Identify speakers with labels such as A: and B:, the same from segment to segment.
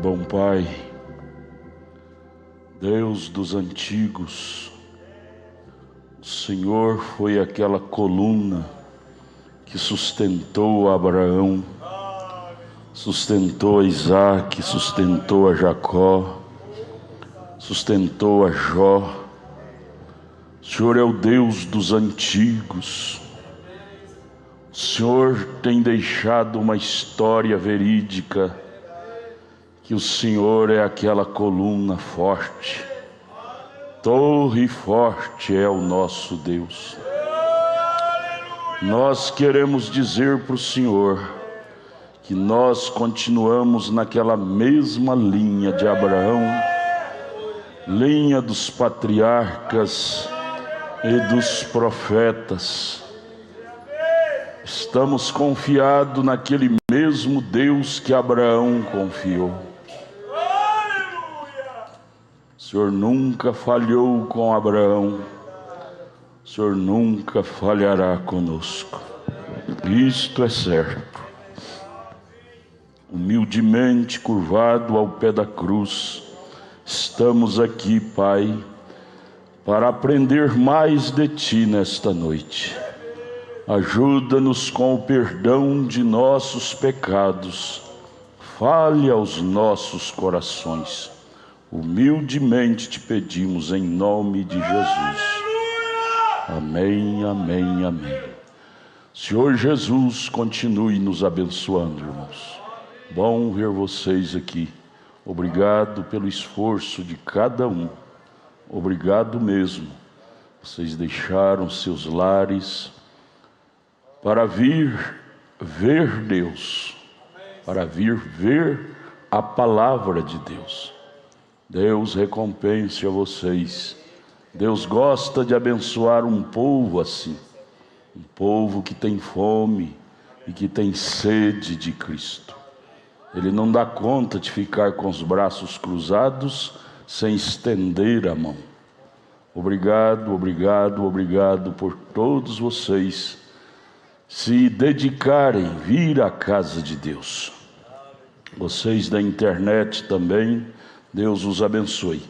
A: Bom Pai, Deus dos antigos, o Senhor foi aquela coluna que sustentou Abraão, sustentou a Isaac, sustentou a Jacó, sustentou a Jó. O Senhor é o Deus dos antigos. O Senhor tem deixado uma história verídica que o Senhor é aquela coluna forte, torre forte é o nosso Deus. Nós queremos dizer para o Senhor que nós continuamos naquela mesma linha de Abraão, linha dos patriarcas e dos profetas. Estamos confiados naquele mesmo Deus que Abraão confiou. O Senhor nunca falhou com Abraão, o Senhor nunca falhará conosco. Isto é certo. Humildemente curvado ao pé da cruz, estamos aqui, Pai, para aprender mais de Ti nesta noite. Ajuda-nos com o perdão de nossos pecados. Fale aos nossos corações. Humildemente te pedimos em nome de Jesus. Amém, amém, amém. Senhor Jesus, continue nos abençoando, irmãos. Bom ver vocês aqui. Obrigado pelo esforço de cada um. Obrigado mesmo. Vocês deixaram seus lares para vir ver Deus, para vir ver a palavra de Deus. Deus recompense a vocês. Deus gosta de abençoar um povo assim, um povo que tem fome e que tem sede de Cristo. Ele não dá conta de ficar com os braços cruzados sem estender a mão. Obrigado, obrigado, obrigado por todos vocês se dedicarem, vir à casa de Deus. Vocês da internet também, Deus os abençoe.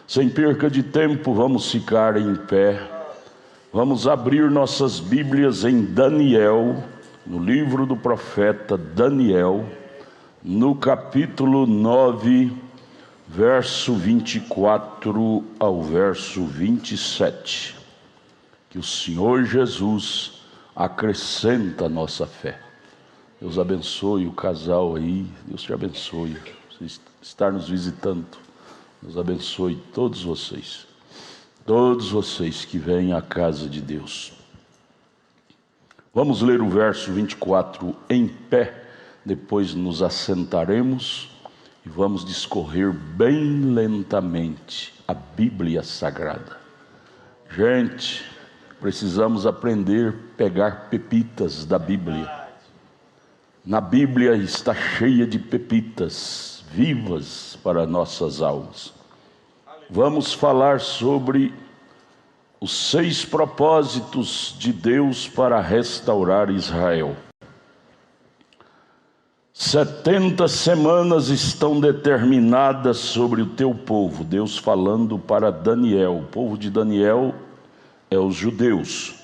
A: Sem perca de tempo, vamos ficar em pé. Vamos abrir nossas Bíblias em Daniel, no livro do profeta Daniel, no capítulo 9, verso 24 ao verso 27. Que o Senhor Jesus acrescenta a nossa fé. Deus abençoe o casal aí, Deus te abençoe, você estar nos visitando. Deus abençoe todos vocês que vêm à casa de Deus. Vamos ler o verso 24 em pé, depois nos assentaremos e vamos discorrer bem lentamente a Bíblia Sagrada. Gente, precisamos aprender a pegar pepitas da Bíblia. Na Bíblia está cheia de pepitas vivas para nossas almas. Vamos falar sobre os 6 propósitos de Deus para restaurar Israel. 70 semanas estão determinadas sobre o teu povo. Deus falando para Daniel. O povo de Daniel é os judeus.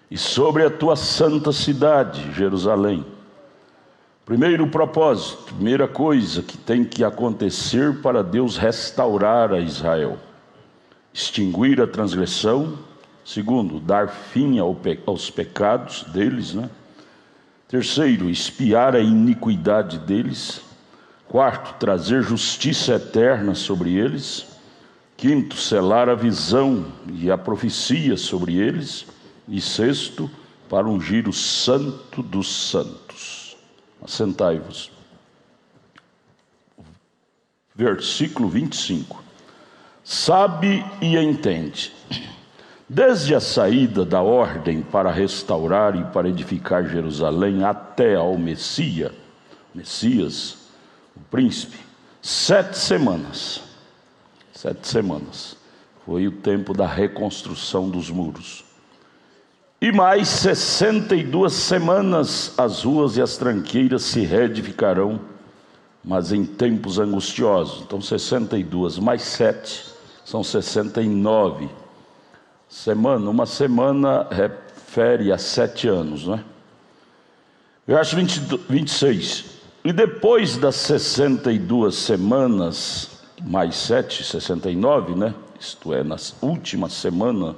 A: E sobre a tua santa cidade, Jerusalém. Primeiro propósito, primeira coisa que tem que acontecer para Deus restaurar a Israel: extinguir a transgressão. Segundo, dar fim aos pecados deles, Terceiro, expiar a iniquidade deles. Quarto, trazer justiça eterna sobre eles. Quinto, selar a visão e a profecia sobre eles. E sexto, para ungir o santo dos santos. Assentai-vos. Versículo 25. Sabe e entende. Desde a saída da ordem para restaurar e para edificar Jerusalém até ao Messias, o príncipe, 7 semanas. 7 semanas. Foi o tempo da reconstrução dos muros. E mais 62 semanas as ruas e as tranqueiras se reedificarão mas em tempos angustiosos. Então 62 mais 7 são 69 semanas. Uma semana refere a 7 anos, né? Verso 26. E depois das 62 semanas mais 7, 69, né? Isto é, na última semana,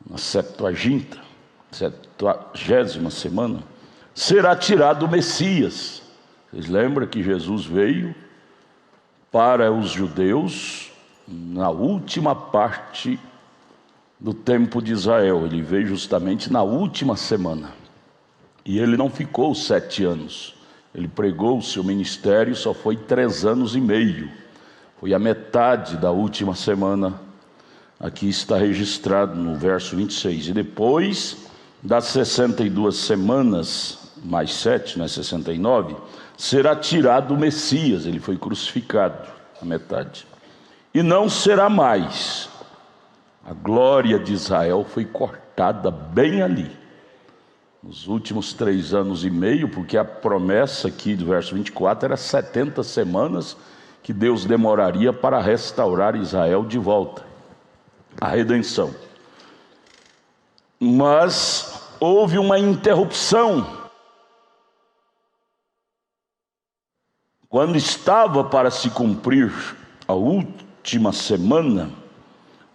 A: na 70ª semana, será tirado o Messias. Vocês lembram que Jesus veio para os judeus na última parte do tempo de Israel. Ele veio justamente na última semana. E ele não ficou 7 anos. Ele pregou o seu ministério, só foi 3 anos e meio. Foi a metade da última semana. Aqui está registrado no verso 26. E depois das 62 semanas, mais 7, né, 69, será tirado o Messias. Ele foi crucificado, a metade. E não será mais. A glória de Israel foi cortada bem ali, nos últimos 3 anos e meio, porque a promessa aqui do verso 24 era 70 semanas que Deus demoraria para restaurar Israel de volta, a redenção. Mas houve uma interrupção. Quando estava para se cumprir a última semana,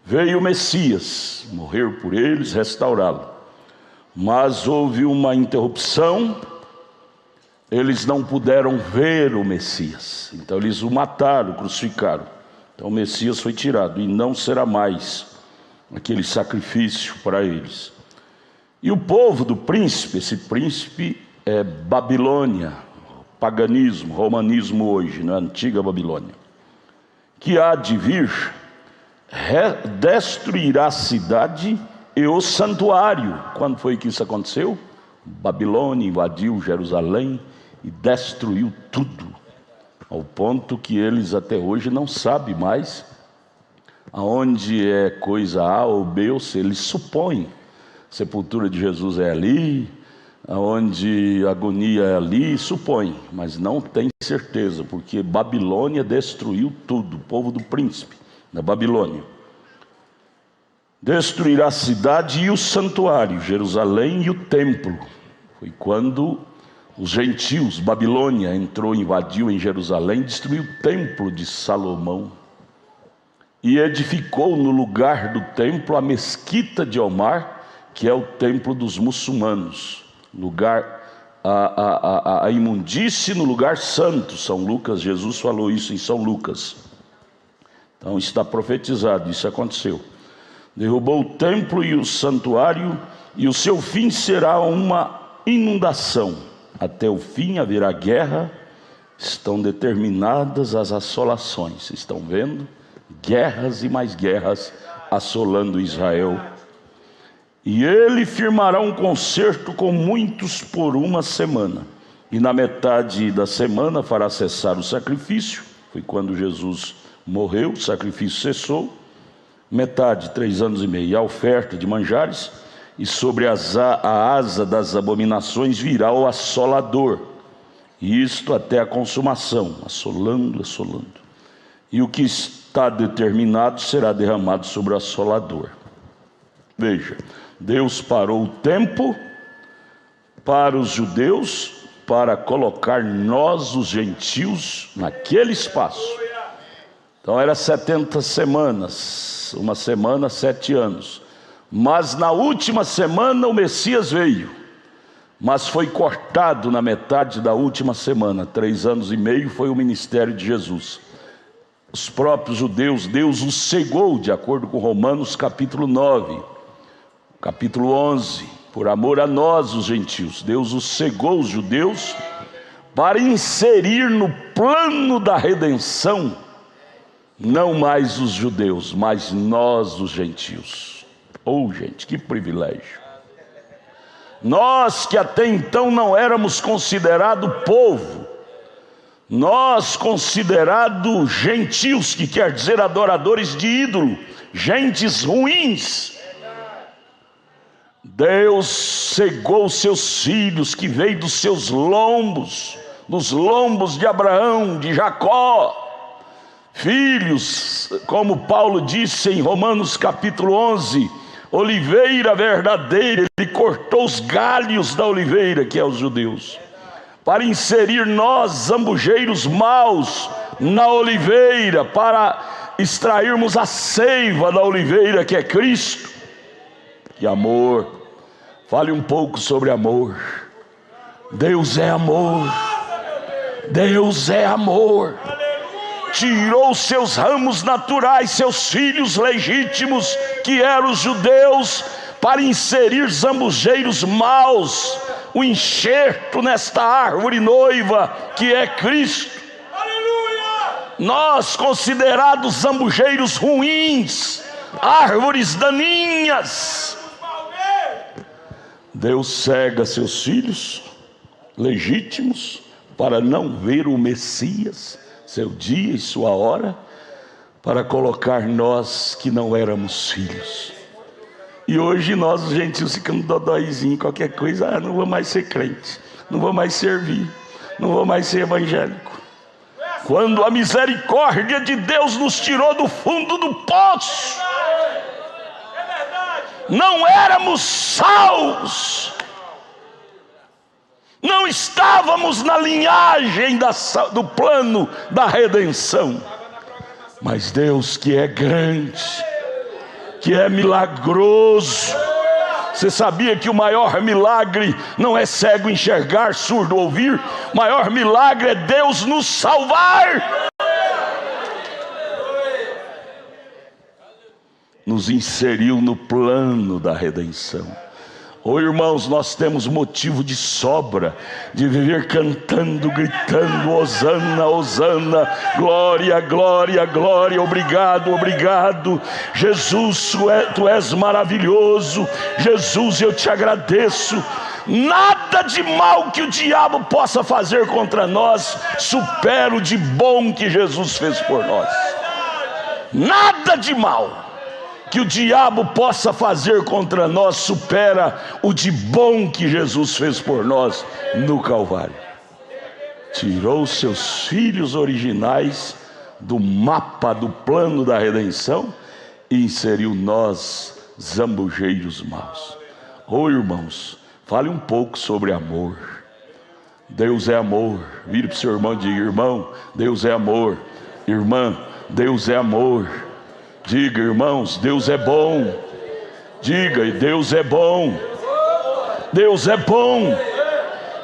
A: veio o Messias, morrer por eles, restaurá-lo. Mas houve uma interrupção, eles não puderam ver o Messias. Então eles o mataram, crucificaram. Então o Messias foi tirado e não será mais aquele sacrifício para eles. E o povo do príncipe, esse príncipe é Babilônia, paganismo, romanismo hoje, na antiga Babilônia, que há de vir, destruirá a cidade e o santuário. Quando foi que isso aconteceu? Babilônia invadiu Jerusalém e destruiu tudo, ao ponto que eles até hoje não sabem mais aonde é coisa A ou B ou C. Eles supõem, a sepultura de Jesus é ali, aonde a agonia é ali, supõem, mas não tem certeza, porque Babilônia destruiu tudo, o povo do príncipe da Babilônia. Destruirá a cidade e o santuário, Jerusalém e o templo. Foi quando os gentios, Babilônia entrou, invadiu em Jerusalém, destruiu o templo de Salomão e edificou no lugar do templo a mesquita de Omar, que é o templo dos muçulmanos, lugar a imundície no lugar santo. São Lucas, Jesus falou isso em São Lucas. Então está profetizado, isso aconteceu. Derrubou o templo e o santuário, e o seu fim será uma inundação. Até o fim haverá guerra, estão determinadas as assolações. Estão vendo? Guerras e mais guerras assolando Israel. E ele firmará um concerto com muitos por uma semana. E na metade da semana fará cessar o sacrifício. Foi quando Jesus morreu, o sacrifício cessou. Metade, 3 anos e meio, a oferta de manjares, e sobre a asa das abominações virá o assolador, e isto até a consumação, assolando. E o que está determinado será derramado sobre o assolador. Veja, Deus parou o tempo para os judeus, para colocar nós, os gentios, naquele espaço. Então era 70 semanas, uma semana, 7 anos. Mas na última semana o Messias veio, mas foi cortado na metade da última semana. 3 anos e meio foi o ministério de Jesus. Os próprios judeus, Deus os cegou, de acordo com Romanos capítulo 9, capítulo 11. Por amor a nós, os gentios, Deus os cegou, os judeus, para inserir no plano da redenção não mais os judeus, mas nós, os gentios. Oh, gente, que privilégio! Nós que até então não éramos considerados povo, nós considerados gentios, que quer dizer adoradores de ídolo, gentes ruins. Deus cegou seus filhos, que veio dos seus lombos, nos lombos de Abraão, de Jacó, filhos, como Paulo disse em Romanos capítulo 11, oliveira verdadeira. Ele cortou os galhos da oliveira, que é os judeus, para inserir nós, zambujeiros maus, na oliveira, para extrairmos a seiva da oliveira, que é Cristo. E amor, fale um pouco sobre amor. Deus é amor. Deus é amor. Tirou seus ramos naturais, seus filhos legítimos, que eram os judeus, para inserir zambujeiros maus, o enxerto nesta árvore noiva, que é Cristo. Nós, considerados zambujeiros ruins, árvores daninhas, Deus cega seus filhos legítimos para não ver o Messias, seu dia e sua hora, para colocar nós que não éramos filhos. E hoje nós, os gentios, ficamos dodóizinho, qualquer coisa, não vou mais ser crente, não vou mais servir, não vou mais ser evangélico. Quando a misericórdia de Deus nos tirou do fundo do poço, não éramos salvos, não estávamos na linhagem do plano da redenção. Mas Deus, que é grande, que é milagroso. Você sabia que o maior milagre não é cego enxergar, surdo ouvir? O maior milagre é Deus nos salvar, nos inseriu no plano da redenção. Oh, irmãos, nós temos motivo de sobra de viver cantando, gritando: Hosana, Hosana, glória, glória, glória, obrigado, obrigado. Jesus, tu és maravilhoso. Jesus, eu te agradeço. Nada de mal que o diabo possa fazer contra nós supera o de bom que Jesus fez por nós. Nada de mal que o diabo possa fazer contra nós supera o de bom que Jesus fez por nós no Calvário. Tirou seus filhos originais do mapa do plano da redenção e inseriu nós, zambujeiros maus. Oh, irmãos, fale um pouco sobre amor. Deus é amor. Vire para o seu irmão e diga: irmão, Deus é amor. Irmã, Deus é amor. Diga: irmãos, Deus é bom. Diga: Deus é bom. Deus é bom.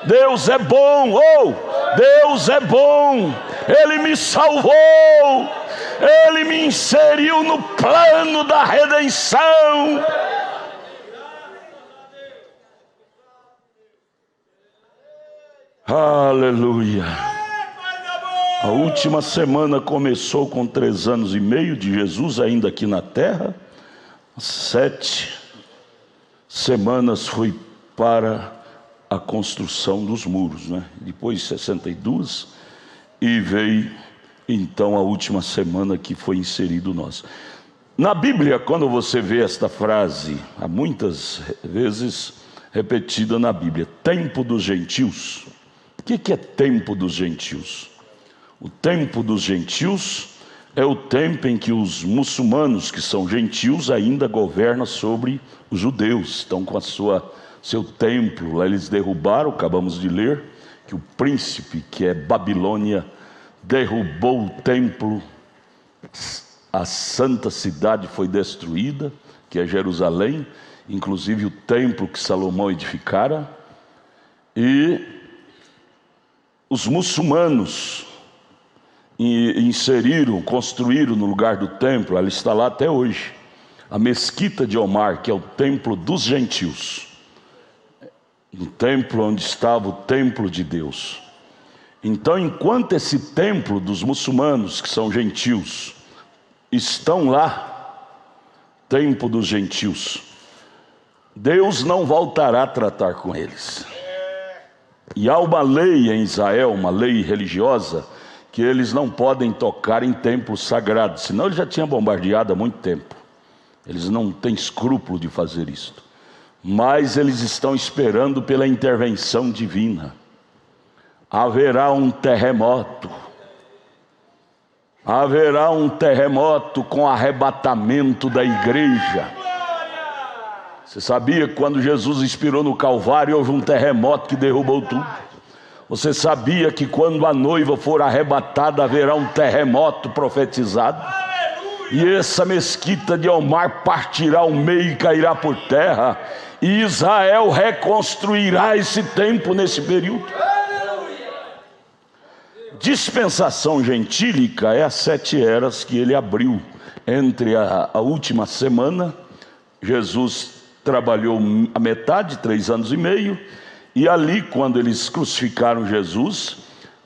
A: Deus é bom. Oh, Deus é bom. Ele me salvou. Ele me inseriu no plano da redenção. Aleluia. A última semana começou com 3 anos e meio de Jesus ainda aqui na terra. 7 semanas foi para a construção dos muros, né? Depois 62, e veio então a última semana que foi inserido nós. Na Bíblia, quando você vê esta frase, há muitas vezes repetida na Bíblia: tempo dos gentios. O que é tempo dos gentios? O tempo dos gentios é o tempo em que os muçulmanos, que são gentios, ainda governam sobre os judeus. Estão com seu templo. Lá eles derrubaram, acabamos de ler, que o príncipe, que é Babilônia, derrubou o templo. A santa cidade foi destruída, que é Jerusalém, inclusive o templo que Salomão edificara. E os muçulmanos construíram no lugar do templo, ela está lá até hoje, a mesquita de Omar, que é o templo dos gentios, no templo onde estava o templo de Deus. Então, enquanto esse templo dos muçulmanos, que são gentios, estão lá, templo dos gentios, Deus não voltará a tratar com eles. E há uma lei em Israel, uma lei religiosa, que eles não podem tocar em templos sagrados, senão ele já tinha bombardeado há muito tempo. Eles não têm escrúpulo de fazer isso. Mas eles estão esperando pela intervenção divina. haverá um terremoto. Haverá um terremoto com arrebatamento da igreja. Você sabia que quando Jesus expirou no Calvário houve um terremoto que derrubou tudo? Você sabia que quando a noiva for arrebatada haverá um terremoto profetizado? E essa mesquita de Omar partirá ao meio e cairá por terra, e Israel reconstruirá esse templo nesse período. Dispensação gentílica é as 7 eras que ele abriu. Entre a última semana, Jesus trabalhou a metade, 3 anos e meio, e ali, quando eles crucificaram Jesus,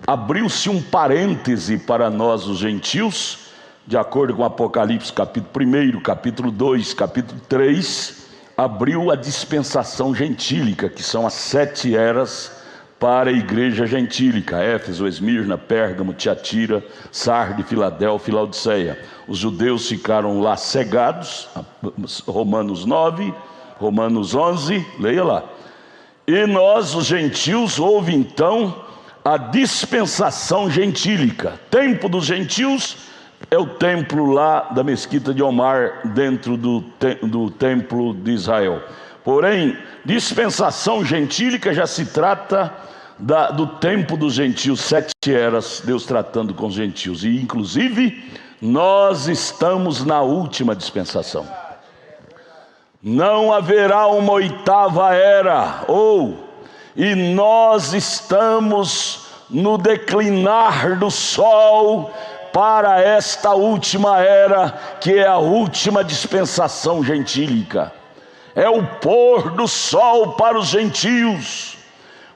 A: abriu-se um parêntese para nós, os gentios, de acordo com Apocalipse capítulo 1, capítulo 2, capítulo 3, abriu a dispensação gentílica, que são as 7 eras para a igreja gentílica: Éfeso, Esmirna, Pérgamo, Tiatira, Sarde, Filadélfia e Laodiceia. Os judeus ficaram lá cegados, Romanos 9, Romanos 11, leia lá. E nós, os gentios, houve então a dispensação gentílica. Tempo dos gentios é o templo lá da mesquita de Omar, dentro do templo de Israel. Porém, dispensação gentílica já se trata do tempo dos gentios, 7 eras, Deus tratando com os gentios. E inclusive nós estamos na última dispensação. Não haverá uma 8ª era, e nós estamos no declinar do sol para esta última era, que é a última dispensação gentílica. É o pôr do sol para os gentios.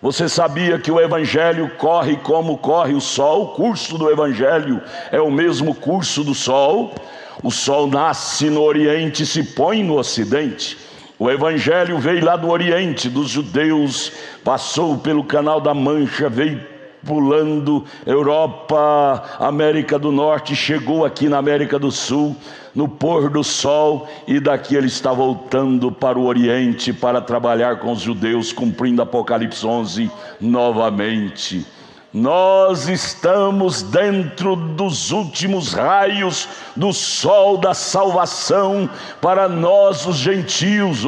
A: Você sabia que o evangelho corre como corre o sol? O curso do evangelho é o mesmo curso do sol. O sol nasce no oriente e se põe no ocidente. O evangelho veio lá do oriente, dos judeus, passou pelo Canal da Mancha, veio pulando Europa, América do Norte, chegou aqui na América do Sul, no pôr do sol, e daqui ele está voltando para o Oriente para trabalhar com os judeus, cumprindo Apocalipse 11 novamente. Nós estamos dentro dos últimos raios do sol da salvação para nós, os gentios.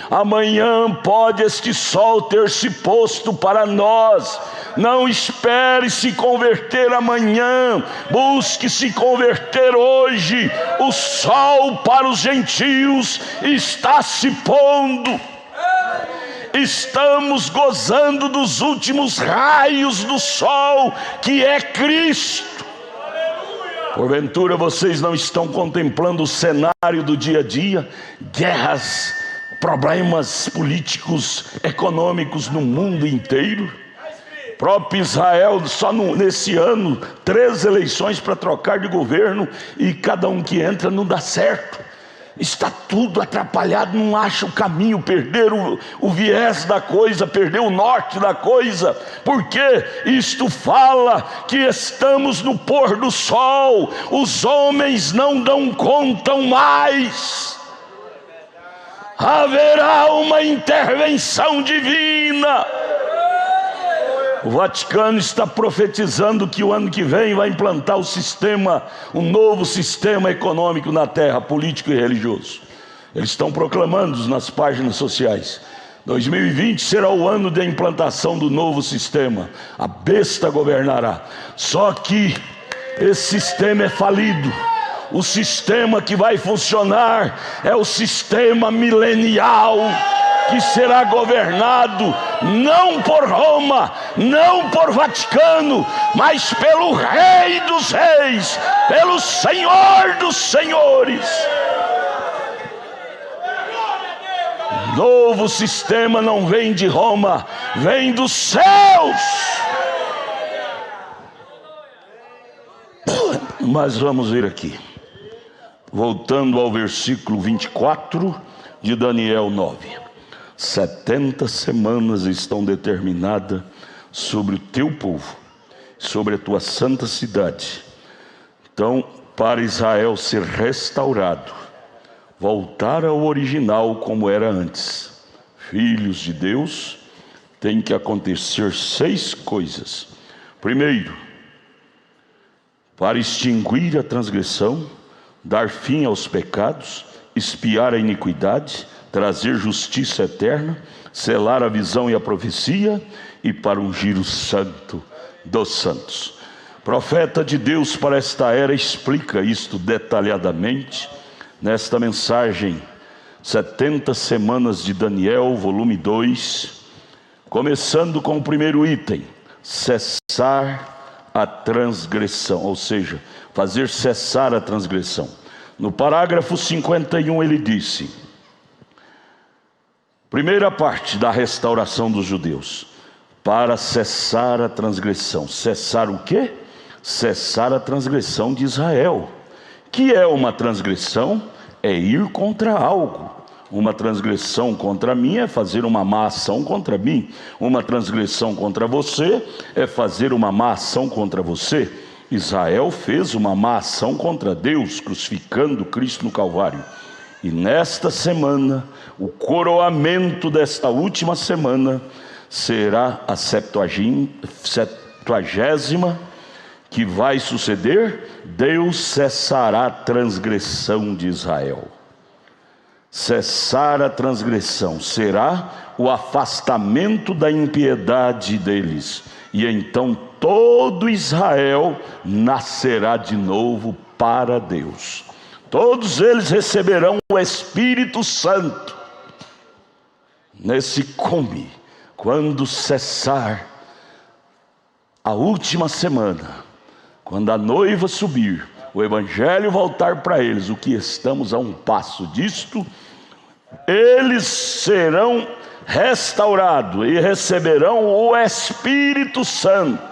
A: Amanhã pode este sol ter se posto para nós. Não espere se converter amanhã, busque se converter hoje. O sol para os gentios está se pondo. Estamos gozando dos últimos raios do sol, que é Cristo. Porventura vocês não estão contemplando o cenário do dia a dia? Guerras, problemas políticos, econômicos no mundo inteiro. Próprio Israel, só nesse ano, 3 eleições para trocar de governo, e cada um que entra não dá certo. Está tudo atrapalhado, não acha o caminho, perderam o viés da coisa, perdeu o norte da coisa. Porque isto fala que estamos no pôr do sol, os homens não dão conta mais. Haverá uma intervenção divina. O Vaticano está profetizando que o ano que vem vai implantar um novo sistema econômico na terra, político e religioso. Eles estão proclamando nas páginas sociais: 2020 será o ano da implantação do novo sistema. A besta governará. Só que esse sistema é falido. O sistema que vai funcionar é o sistema milenial, que será governado não por Roma, não por Vaticano, mas pelo Rei dos Reis, pelo Senhor dos Senhores. Novo sistema não vem de Roma, vem dos céus. Mas vamos ver aqui, voltando ao versículo 24 de Daniel 9. 70 semanas estão determinadas sobre o teu povo, sobre a tua santa cidade. Então, para Israel ser restaurado, voltar ao original como era antes, filhos de Deus, tem que acontecer 6 coisas. Primeiro, para extinguir a transgressão, dar fim aos pecados, expiar a iniquidade, trazer justiça eterna, selar a visão e a profecia, e para ungir o santo dos santos. Profeta de Deus para esta era explica isto detalhadamente nesta mensagem 70 semanas de Daniel, volume 2, começando com o primeiro item: cessar a transgressão, ou seja, fazer cessar a transgressão. No parágrafo 51 ele disse, primeira parte da restauração dos judeus, para cessar a transgressão. Cessar o quê? Cessar a transgressão de Israel. Que é uma transgressão? É ir contra algo. Uma transgressão contra mim é fazer uma má ação contra mim. Uma transgressão contra você é fazer uma má ação contra você. Israel fez uma má ação contra Deus, crucificando Cristo no Calvário. E nesta semana, o coroamento desta última semana será a 70ª que vai suceder. Deus cessará a transgressão de Israel. Cessar a transgressão será o afastamento da impiedade deles, e então todo Israel nascerá de novo para Deus. Todos eles receberão o Espírito Santo. Nesse cume, quando cessar a última semana, quando a noiva subir, o evangelho voltar para eles, o que estamos a um passo disto, eles serão restaurados e receberão o Espírito Santo.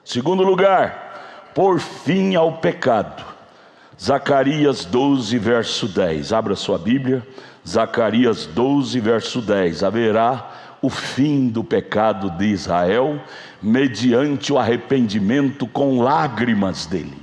A: Segundo lugar, por fim ao pecado. Zacarias 12, verso 10. Abra sua Bíblia. Zacarias 12, verso 10. Haverá o fim do pecado de Israel mediante o arrependimento com lágrimas dele.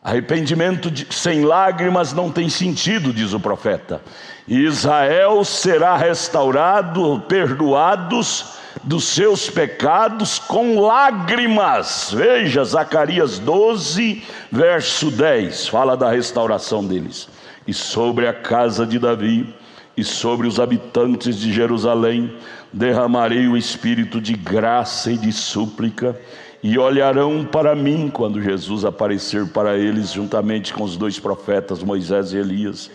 A: Arrependimento sem lágrimas não tem sentido, diz o profeta. Israel será restaurado, perdoados dos seus pecados com lágrimas. Veja, Zacarias 12, verso 10, fala da restauração deles. E sobre a casa de Davi e sobre os habitantes de Jerusalém derramarei o espírito de graça e de súplica, e olharão para mim quando Jesus aparecer para eles, juntamente com os dois profetas Moisés e Elias.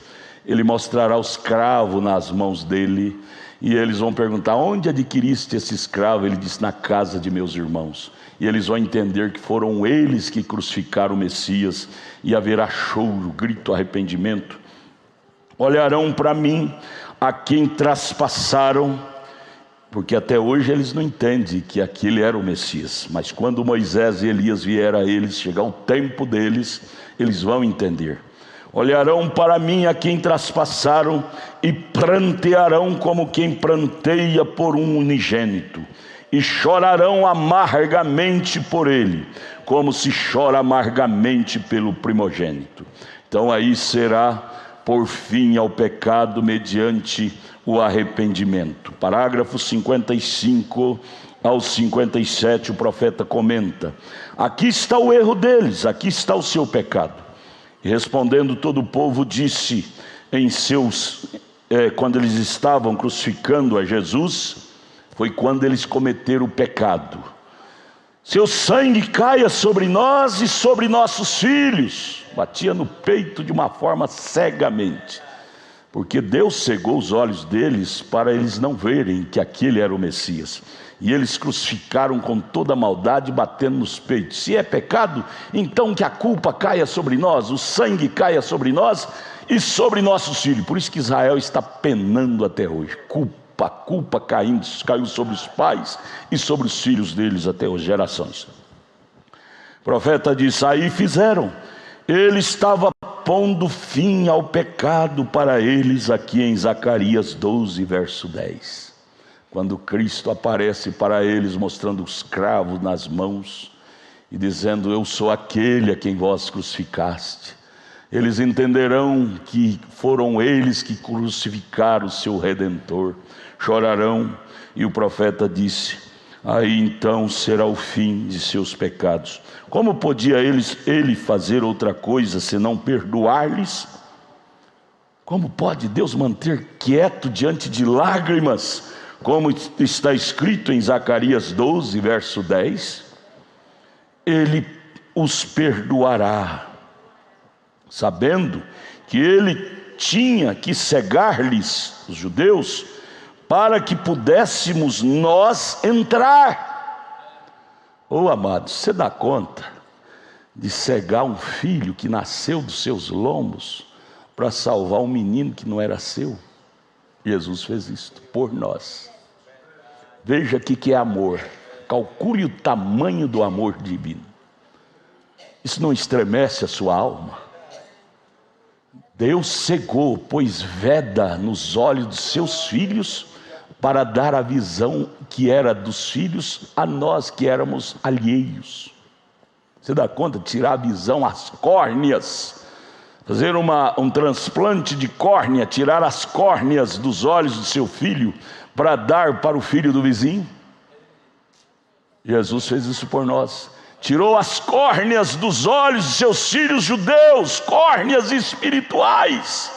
A: Ele mostrará o escravo nas mãos dele, e eles vão perguntar: onde adquiriste esse escravo? Ele disse: na casa de meus irmãos. E eles vão entender que foram eles que crucificaram o Messias, e haverá choro, grito, arrependimento. Olharão para mim, a quem traspassaram, porque até hoje eles não entendem que aquele era o Messias, mas quando Moisés e Elias vieram a eles, chegar o tempo deles, eles vão entender. Olharão para mim a quem traspassaram e prantearão como quem pranteia por um unigênito, e chorarão amargamente por ele, como se chora amargamente pelo primogênito. Então aí será por fim ao pecado mediante o arrependimento. Parágrafo 55 ao 57, o profeta comenta: aqui está o erro deles, aqui está o seu pecado. E respondendo todo o povo disse em quando eles estavam crucificando a Jesus, foi quando eles cometeram o pecado: seu sangue caia sobre nós e sobre nossos filhos. Batia no peito de uma forma cegamente, porque Deus cegou os olhos deles para eles não verem que aquele era o Messias. E eles crucificaram com toda a maldade, batendo nos peitos. Se é pecado, então que a culpa caia sobre nós, o sangue caia sobre nós e sobre nossos filhos. Por isso que Israel está penando até hoje. A culpa caiu sobre os pais e sobre os filhos deles até hoje, gerações. O profeta disse: aí fizeram. Ele estava pondo fim ao pecado para eles, aqui em Zacarias 12, verso 10. Quando Cristo aparece para eles, mostrando os cravos nas mãos e dizendo: eu sou aquele a quem vós crucificaste. Eles entenderão que foram eles que crucificaram o seu Redentor. Chorarão. E o profeta disse: aí então será o fim de seus pecados. Como podia ele fazer outra coisa senão perdoar-lhes? Como pode Deus manter quieto diante de lágrimas, como está escrito em Zacarias 12, verso 10? Ele os perdoará, sabendo que ele tinha que cegar-lhes, os judeus, para que pudéssemos nós entrar. Oh, amados, você dá conta de cegar um filho que nasceu dos seus lombos para salvar um menino que não era seu? Jesus fez isto por nós. Veja aqui que é amor. Calcule o tamanho do amor divino. Isso não estremece a sua alma? Deus cegou, pois veda nos olhos dos seus filhos, para dar a visão que era dos filhos a nós que éramos alheios. Você dá conta de tirar a visão, as córneas, fazer um transplante de córnea, tirar as córneas dos olhos do seu filho, para dar para o filho do vizinho? Jesus fez isso por nós. Tirou as córneas dos olhos de seus filhos judeus, córneas espirituais,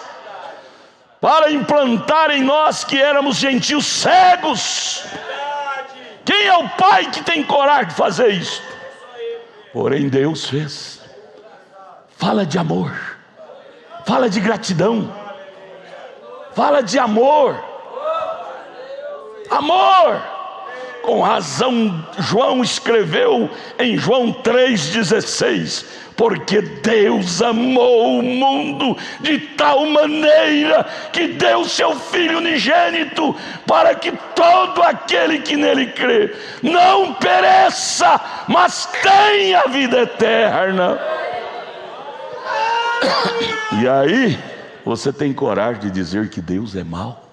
A: para implantar em nós que éramos gentios cegos. Quem é o pai que tem coragem de fazer isso? Porém Deus fez. Fala de amor, fala de gratidão, fala de amor. Amor. Com razão João escreveu em João 3,16: porque Deus amou o mundo de tal maneira que deu seu Filho unigênito, para que todo aquele que nele crê não pereça, mas tenha vida eterna. E aí você tem coragem de dizer que Deus é mau?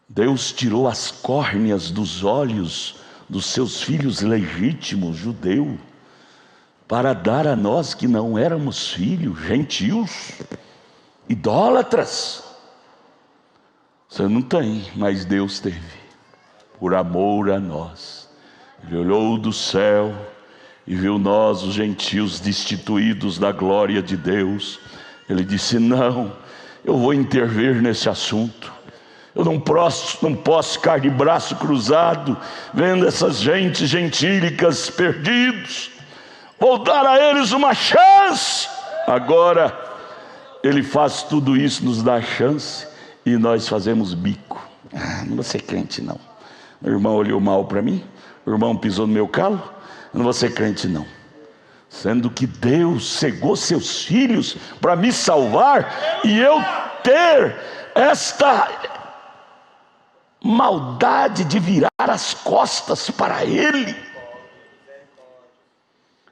A: Deus tirou as córneas dos olhos dos seus filhos legítimos, judeus, para dar a nós que não éramos filhos, gentios, idólatras. Você não tem, mas Deus teve, por amor a nós. Ele olhou do céu e viu nós, os gentios, destituídos da glória de Deus. Ele disse: não, eu vou intervir nesse assunto. Eu não posso ficar de braço cruzado vendo essas gentes gentílicas perdidos. Vou dar a eles uma chance. Agora Ele faz tudo isso, nos dá chance, e nós fazemos bico. Não vou ser crente não. Meu irmão olhou mal para mim, meu irmão pisou no meu calo, não vou ser crente não. Sendo que Deus cegou seus filhos para me salvar, e eu ter esta maldade de virar as costas para Ele.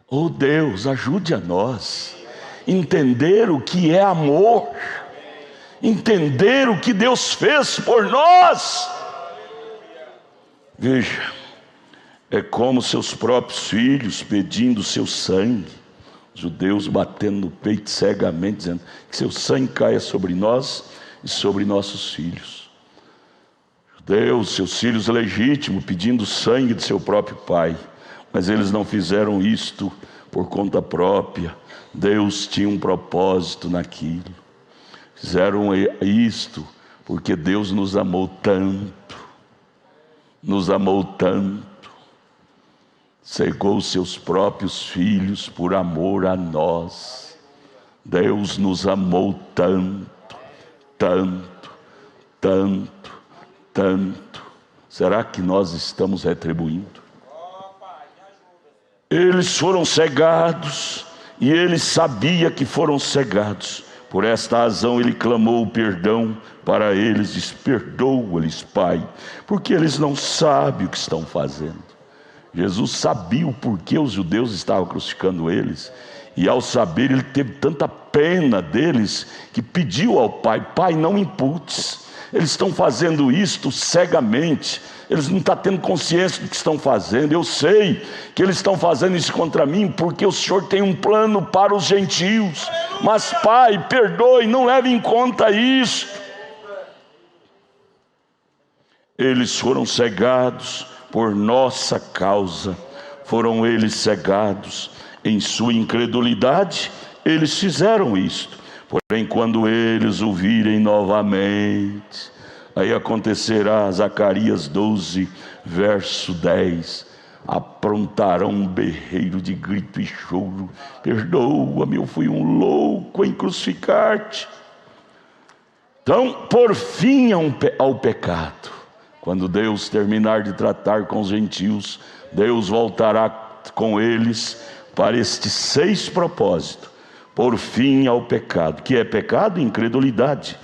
A: Oh Deus, ajude a nós entender o que é amor, entender o que Deus fez por nós. Veja, é como seus próprios filhos pedindo seu sangue, os judeus batendo no peito cegamente, dizendo que seu sangue caia sobre nós e sobre nossos filhos. Deus, seus filhos legítimos, pedindo o sangue de seu próprio pai, mas eles não fizeram isto por conta própria. Deus tinha um propósito naquilo. Fizeram isto porque Deus nos amou tanto, cegou seus próprios filhos por amor a nós. Deus nos amou tanto. Será que nós estamos retribuindo? Eles foram cegados, e Ele sabia que foram cegados. Por esta razão Ele clamou perdão para eles, diz: perdoa-lhes, Pai, porque eles não sabem o que estão fazendo. Jesus sabia o porquê os judeus estavam crucificando eles, e ao saber, Ele teve tanta pena deles, que pediu ao Pai: Pai, não imputes. Eles estão fazendo isto cegamente, eles não estão tendo consciência do que estão fazendo. Eu sei que eles estão fazendo isso contra mim, porque o Senhor tem um plano para os gentios. Mas Pai, perdoe, não leve em conta isso. Eles foram cegados por nossa causa. Foram eles cegados em sua incredulidade, eles fizeram isto. Porém, quando eles o virem novamente, aí acontecerá, Zacarias 12, verso 10, aprontarão um berreiro de grito e choro: perdoa-me, eu fui um louco em crucificar-te. Então, por fim ao pecado. Quando Deus terminar de tratar com os gentios, Deus voltará com eles para estes 6 propósitos. Por fim ao pecado. Que é pecado? Incredulidade.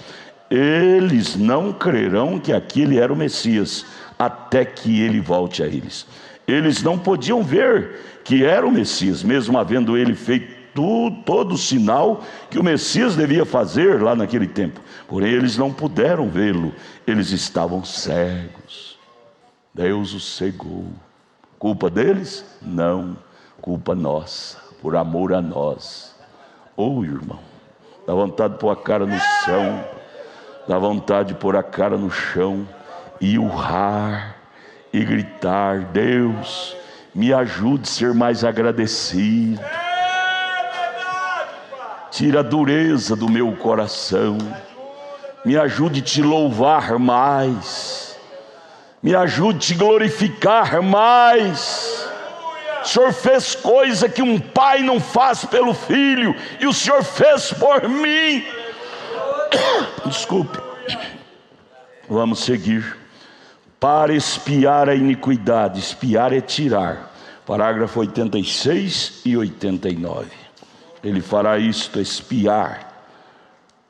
A: Eles não crerão que aquele era o Messias, até que ele volte a eles. Eles não podiam ver que era o Messias, mesmo havendo ele feito todo o sinal que o Messias devia fazer lá naquele tempo. Porém, eles não puderam vê-lo, eles estavam cegos. Deus os cegou. Culpa deles? Não, culpa nossa, por amor a nós. Irmão, dá vontade de pôr a cara no chão, dá vontade de pôr a cara no chão e urrar e gritar: Deus, me ajude a ser mais agradecido. Tira a dureza do meu coração, me ajude a te louvar mais, me ajude a te glorificar mais. O Senhor fez coisa que um pai não faz pelo filho, e o Senhor fez por mim. Desculpe. Vamos seguir. Para espiar a iniquidade. Espiar é tirar. Parágrafo 86 e 89. Ele fará isto, espiar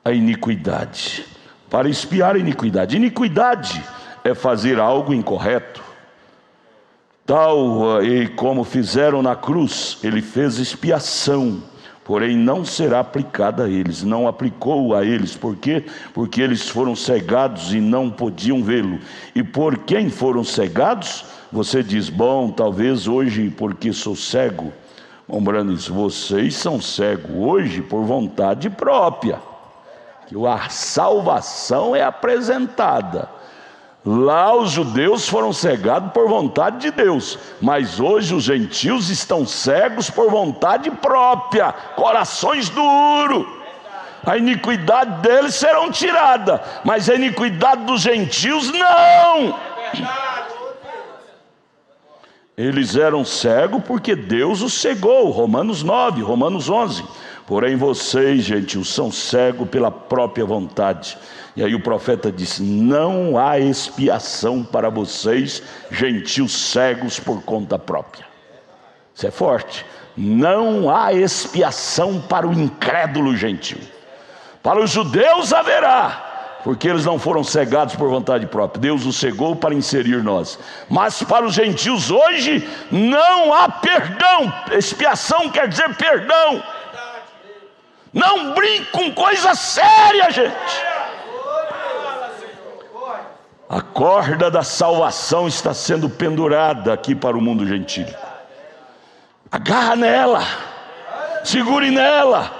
A: a iniquidade. Para espiar a iniquidade. Iniquidade é fazer algo incorreto. Tal e como fizeram na cruz, ele fez expiação, porém não será aplicada a eles. Não aplicou a eles. Por quê? Porque eles foram cegados e não podiam vê-lo. E por quem foram cegados? Você diz: bom, talvez hoje porque sou cego. Lembrando isso, vocês são cegos hoje por vontade própria, que a salvação é apresentada. Lá os judeus foram cegados por vontade de Deus, mas hoje os gentios estão cegos por vontade própria, corações duros. A iniquidade deles serão tirada, mas a iniquidade dos gentios não. Eles eram cegos porque Deus os cegou. Romanos 9, Romanos 11. Porém vocês, gentios, são cegos pela própria vontade. E aí o profeta disse: não há expiação para vocês, gentios cegos por conta própria. Isso é forte. Não há expiação para o incrédulo gentio. Para os judeus haverá, porque eles não foram cegados por vontade própria. Deus os cegou para inserir nós. Mas para os gentios hoje não há perdão. Expiação quer dizer perdão. Não brinque com coisa séria, gente. A corda da salvação está sendo pendurada aqui para o mundo gentílico. Agarra nela, segure nela,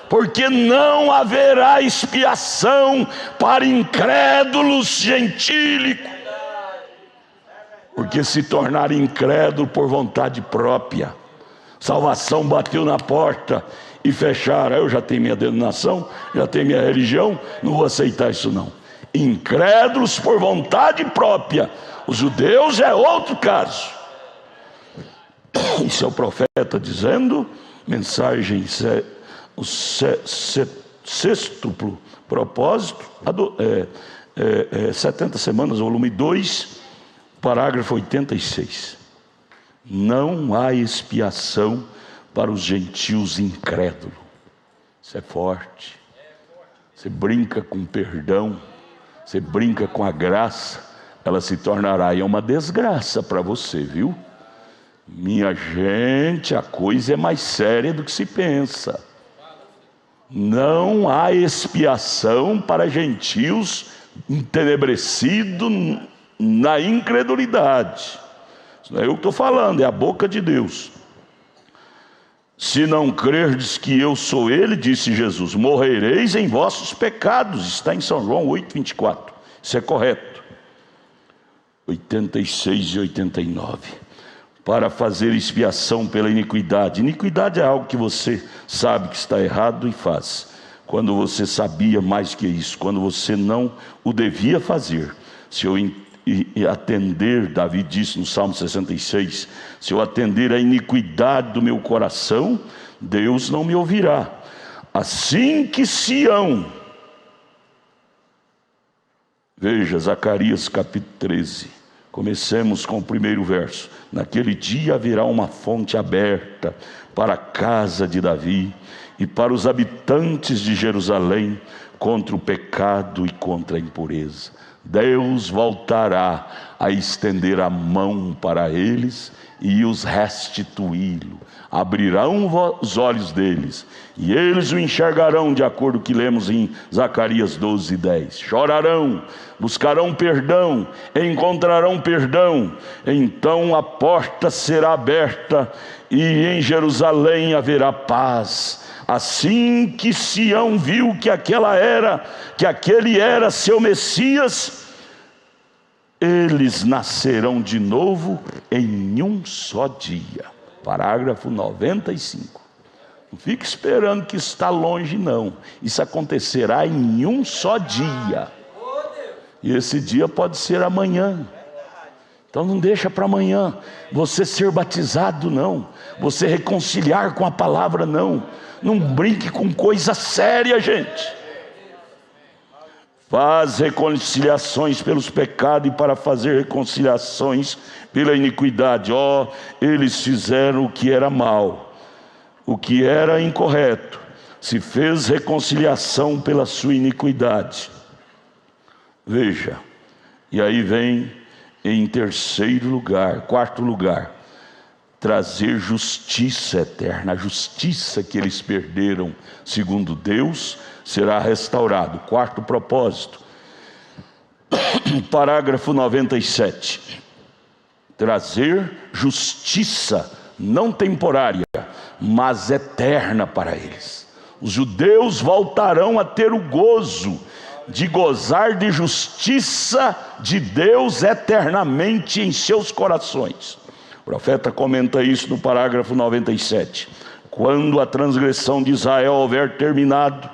A: porque não haverá expiação para incrédulos gentílicos. Porque se tornar incrédulo por vontade própria, salvação bateu na porta e fecharam. Eu já tenho minha denominação, já tenho minha religião, não vou aceitar isso não. Incrédulos por vontade própria. Os judeus é outro caso. Isso é o profeta dizendo. Mensagem, o sextuplo propósito, 70 semanas, volume 2, parágrafo 86. Não há expiação para os gentios incrédulos. Isso é forte. Você brinca com perdão, você brinca com a graça, ela se tornará uma desgraça para você, viu? Minha gente, a coisa é mais séria do que se pensa. Não há expiação para gentios entenebrecidos na incredulidade. Isso não é eu que estou falando, é a boca de Deus. Se não crerdes que eu sou ele, disse Jesus, morrereis em vossos pecados. Está em São João 8, 24. Isso é correto. 86 e 89. Para fazer expiação pela iniquidade. Iniquidade é algo que você sabe que está errado e faz. Quando você sabia mais que isso, quando você não o devia fazer. Se eu atender, Davi disse no Salmo 66, se eu atender a iniquidade do meu coração, Deus não me ouvirá. Assim que Sião, veja Zacarias capítulo 13, comecemos com o primeiro verso. Naquele dia haverá uma fonte aberta para a casa de Davi e para os habitantes de Jerusalém contra o pecado e contra a impureza. Deus voltará a estender a mão para eles e os restituí-lo. Abrirão os olhos deles e eles o enxergarão, de acordo com o que lemos em Zacarias 12:10. Chorarão, buscarão perdão, encontrarão perdão. Então a porta será aberta e em Jerusalém haverá paz. Assim que Sião viu que aquele era seu Messias, eles nascerão de novo em um só dia. Parágrafo 95. Não fique esperando que está longe, não. Isso acontecerá em um só dia. E esse dia pode ser amanhã. Então não deixa para amanhã você ser batizado, não. Você reconciliar com a palavra, não. Não brinque com coisa séria, gente. Faz reconciliações pelos pecados e para fazer reconciliações pela iniquidade. Eles fizeram o que era mal, o que era incorreto. Se fez reconciliação pela sua iniquidade. Veja, e aí vem em terceiro lugar, quarto lugar, trazer justiça eterna. A justiça que eles perderam, segundo Deus, será restaurado. Quarto propósito, parágrafo 97. Trazer justiça, não temporária, mas eterna para eles. Os judeus voltarão a ter o gozo de gozar de justiça de Deus eternamente em seus corações. O profeta comenta isso no parágrafo 97. Quando a transgressão de Israel houver terminado,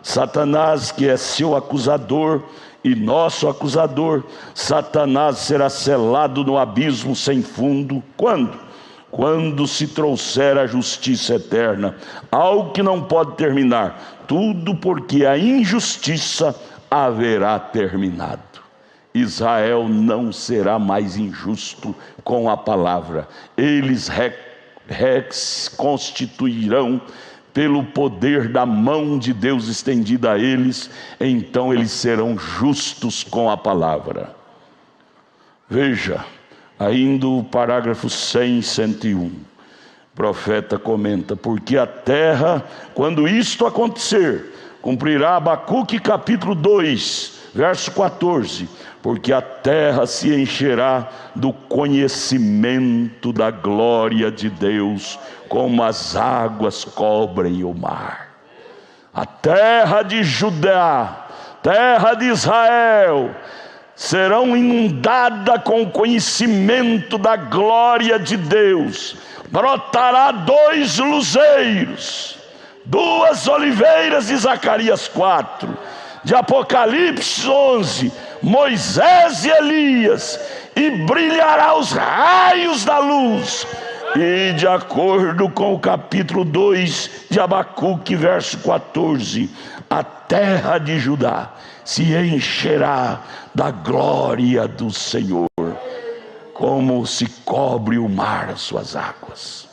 A: Satanás, que é seu acusador e nosso acusador, Satanás será selado no abismo sem fundo. Quando se trouxer a justiça eterna, algo que não pode terminar, tudo porque a injustiça haverá terminado. Israel não será mais injusto com a palavra. Eles reconstituirão pelo poder da mão de Deus estendida a eles. Então eles serão justos com a palavra. Veja, ainda o parágrafo 100, 101. O profeta comenta: porque a terra, quando isto acontecer, cumprirá Abacuque capítulo 2, verso 14. Porque a terra se encherá do conhecimento da glória de Deus, como as águas cobrem o mar. A terra de Judá, terra de Israel, serão inundadas com o conhecimento da glória de Deus. Brotará 2 luzeiros, 2 oliveiras de Zacarias 4, de Apocalipse 11, Moisés e Elias, e brilhará os raios da luz. E de acordo com o capítulo 2 de Abacuque, verso 14, a terra de Judá se encherá da glória do Senhor, como se cobre o mar as suas águas.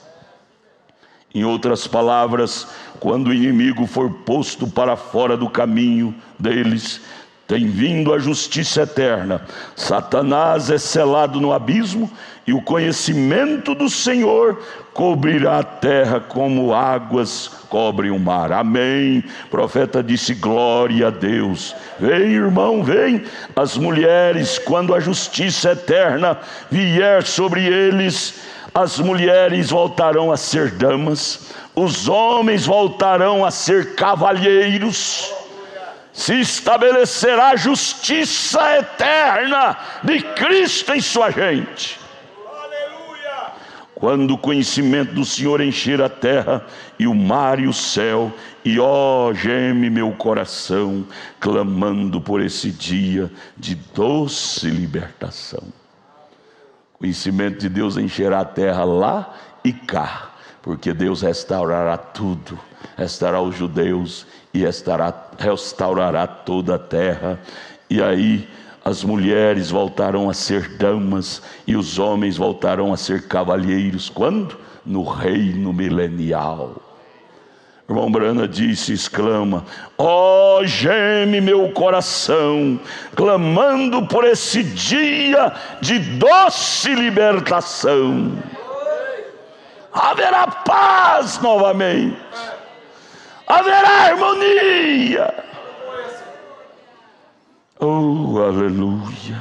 A: Em outras palavras, quando o inimigo for posto para fora do caminho deles, tem vindo a justiça eterna. Satanás é selado no abismo, e o conhecimento do Senhor cobrirá a terra como águas cobrem o mar. Amém. O profeta disse: glória a Deus. Vem, irmão, vem. As mulheres, quando a justiça eterna vier sobre eles, as mulheres voltarão a ser damas, os homens voltarão a ser cavalheiros. se estabelecerá a justiça eterna de Cristo em sua gente. Quando o conhecimento do Senhor encher a terra e o mar e o céu, e ó, geme meu coração, clamando por esse dia de doce libertação. O conhecimento de Deus encherá a terra lá e cá, porque Deus restaurará tudo, restaurará os judeus e restaurará toda a terra. E aí as mulheres voltarão a ser damas e os homens voltarão a ser cavalheiros. Quando? No reino milenial. Irmão Brana disse, exclama: ó, geme meu coração, clamando por esse dia de doce libertação. Haverá paz novamente, haverá harmonia. Oh, aleluia,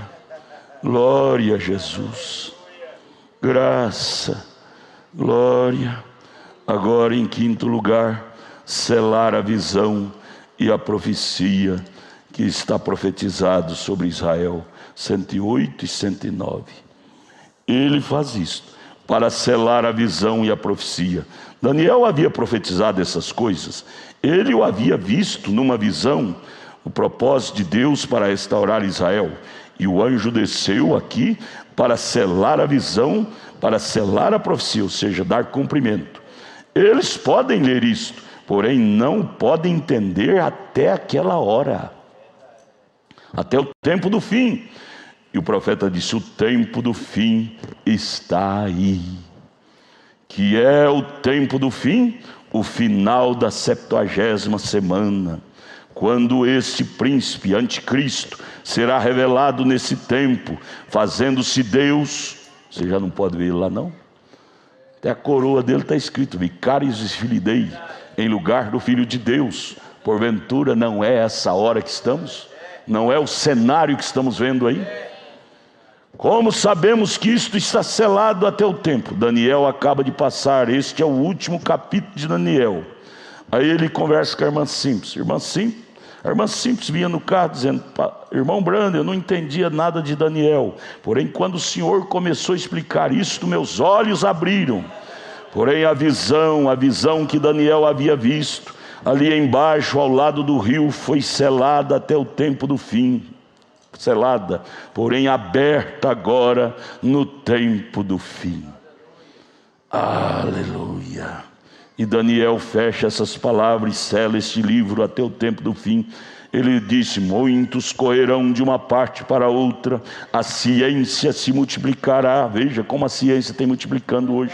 A: glória a Jesus, graça, glória. Agora, em quinto lugar, selar a visão e a profecia que está profetizado sobre Israel, 108 e 109. Ele faz isto para selar a visão e a profecia. Daniel havia profetizado essas coisas, ele o havia visto numa visão, o propósito de Deus para restaurar Israel, e o anjo desceu aqui para selar a visão, para selar a profecia, ou seja, dar cumprimento. Eles podem ler isto, porém não podem entender até aquela hora, até o tempo do fim. E o profeta disse: o tempo do fim está aí. Que é o tempo do fim? O final da 70ª semana, quando este príncipe anticristo será revelado nesse tempo, fazendo-se Deus. Você já não pode ver ele lá não? Até a coroa dele está escrito: Vicarius Filidei, em lugar do Filho de Deus. Porventura não é essa hora que estamos? Não é o cenário que estamos vendo aí? Como sabemos que isto está selado até o tempo? Daniel acaba de passar, este é o último capítulo de Daniel. Aí ele conversa com a irmã Simples. A irmã Simples vinha no carro dizendo: irmão Brando, eu não entendia nada de Daniel, porém quando o Senhor começou a explicar isto, meus olhos abriram. Porém a visão que Daniel havia visto ali embaixo ao lado do rio foi selada até o tempo do fim. Selada, porém aberta agora no tempo do fim. Aleluia. E Daniel fecha essas palavras e sela este livro até o tempo do fim. Ele disse: muitos correrão de uma parte para outra, a ciência se multiplicará. Veja como a ciência tem multiplicando hoje.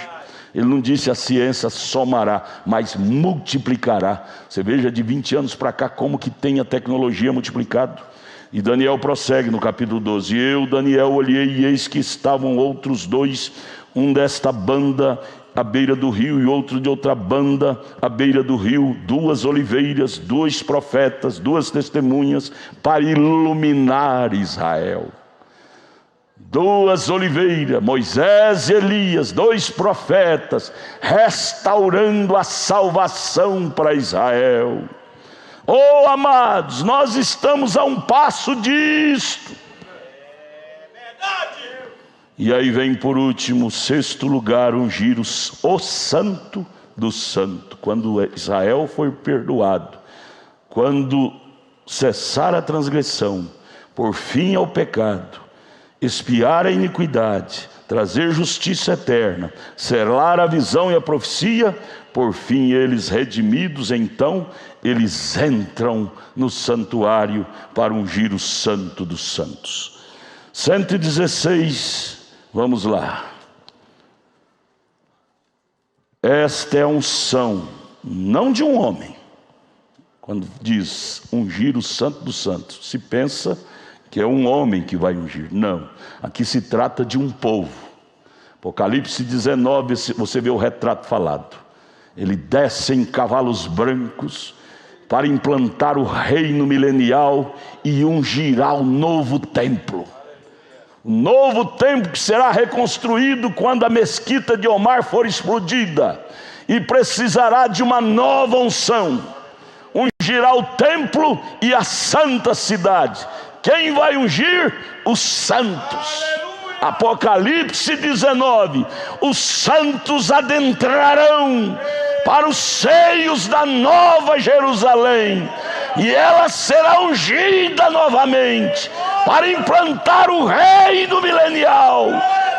A: Ele não disse a ciência somará, mas multiplicará. Você veja de 20 anos para cá como que tem a tecnologia multiplicado. E Daniel prossegue no capítulo 12: eu, Daniel, olhei e eis que estavam outros dois, um desta banda à beira do rio e outro de outra banda à beira do rio, duas oliveiras, dois profetas, duas testemunhas para iluminar Israel. Duas oliveiras, Moisés e Elias, dois profetas, restaurando a salvação para Israel. Oh, amados, nós estamos a um passo disto. E aí vem por último, sexto lugar, ungir o santo do santo. Quando Israel for perdoado, quando cessar a transgressão, por fim ao pecado, expiar a iniquidade, trazer justiça eterna, selar a visão e a profecia, por fim eles redimidos, então eles entram no santuário para ungir o santo dos santos. 116, vamos lá. Esta é a unção, não de um homem. Quando diz ungir o santo dos santos, se pensa que é um homem que vai ungir. Não, aqui se trata de um povo. Apocalipse 19, você vê o retrato falado. Ele desce em cavalos brancos para implantar o reino milenial e ungirá o novo templo. O novo templo que será reconstruído quando a mesquita de Omar for explodida, e precisará de uma nova unção. ungirá o templo e a santa cidade. Quem vai ungir? Os santos. Apocalipse 19: os santos adentrarão para os seios da nova Jerusalém, e ela será ungida novamente para implantar o reino milenial.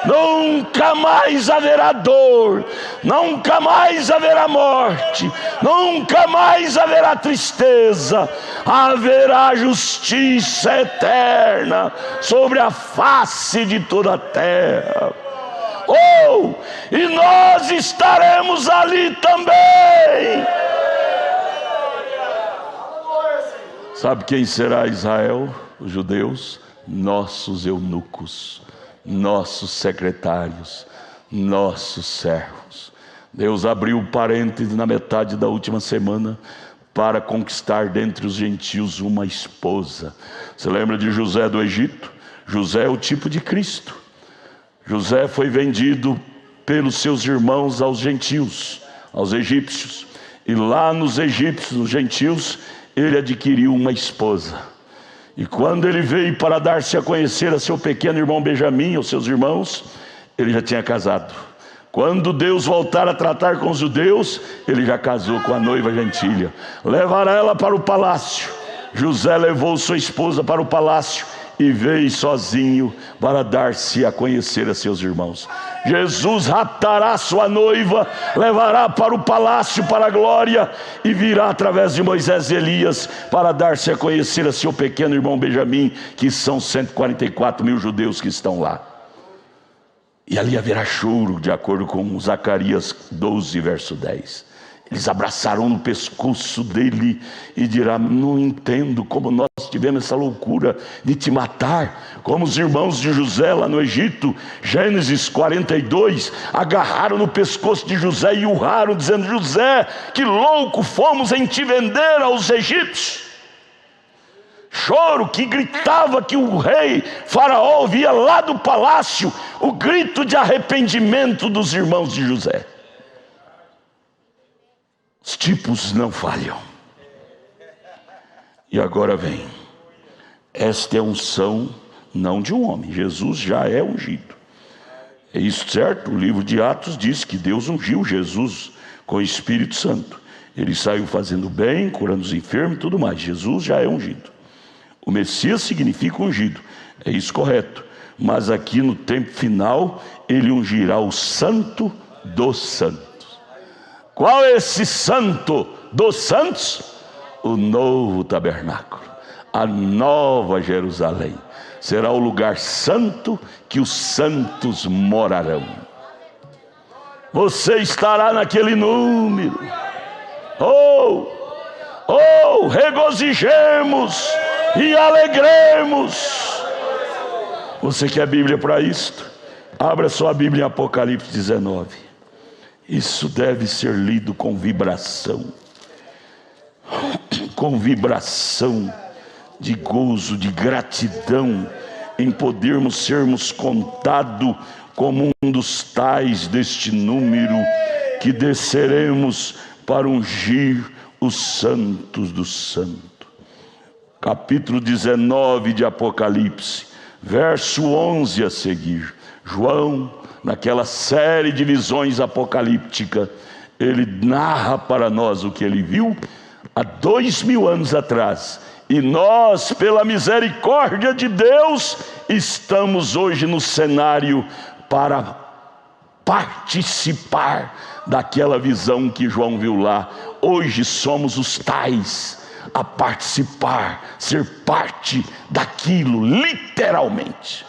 A: Nunca mais haverá dor, nunca mais haverá morte, nunca mais haverá tristeza. Haverá justiça eterna sobre a face de toda a terra. Oh, e nós estaremos ali também. Sabe quem será Israel? Os judeus? Nossos eunucos, nossos secretários, nossos servos. Deus abriu o parêntese na metade da última semana para conquistar dentre os gentios uma esposa. Você lembra de José do Egito? José é o tipo de Cristo. José foi vendido pelos seus irmãos aos gentios, aos egípcios. E lá nos egípcios, nos gentios, ele adquiriu uma esposa. E quando ele veio para dar-se a conhecer a seu pequeno irmão Benjamim, aos seus irmãos, ele já tinha casado. Quando Deus voltar a tratar com os judeus, ele já casou com a noiva gentília. Levará ela para o palácio. José levou sua esposa para o palácio e veio sozinho para dar-se a conhecer a seus irmãos. Jesus raptará sua noiva, levará para o palácio, para a glória, e virá através de Moisés e Elias para dar-se a conhecer a seu pequeno irmão Benjamim, que são 144 mil judeus que estão lá. E ali haverá choro, de acordo com Zacarias 12, verso 10. Eles abraçarão no pescoço dele e dirá: não entendo como nós tivemos essa loucura de te matar. Como os irmãos de José lá no Egito, Gênesis 42, agarraram no pescoço de José e urraram, dizendo: José, que louco fomos em te vender aos egípcios. Choro que gritava, que o rei Faraó ouvia lá do palácio o grito de arrependimento dos irmãos de José. Os tipos não falham. E agora vem. Esta é a unção não de um homem. Jesus já é ungido. É isso, certo? O livro de Atos diz que Deus ungiu Jesus com o Espírito Santo. Ele saiu fazendo bem, curando os enfermos e tudo mais. Jesus já é ungido. O Messias significa ungido. É isso, correto. Mas aqui no tempo final, ele ungirá o santo dos santos. Qual é esse santo dos santos? O novo tabernáculo, a nova Jerusalém. Será o lugar santo que os santos morarão. Você estará naquele número. Regozijemos e alegremos. Você quer a Bíblia para isto? Abra sua Bíblia em Apocalipse 19. Isso deve ser lido com vibração de gozo, de gratidão, em podermos sermos contados como um dos tais deste número, que desceremos para ungir os santos dos santos. Capítulo 19 de Apocalipse, verso 11 a seguir. João, naquela série de visões apocalípticas, ele narra para nós o que ele viu há 2000 anos atrás. E nós, pela misericórdia de Deus, estamos hoje no cenário para participar daquela visão que João viu lá. Hoje somos os tais a participar, ser parte daquilo, literalmente.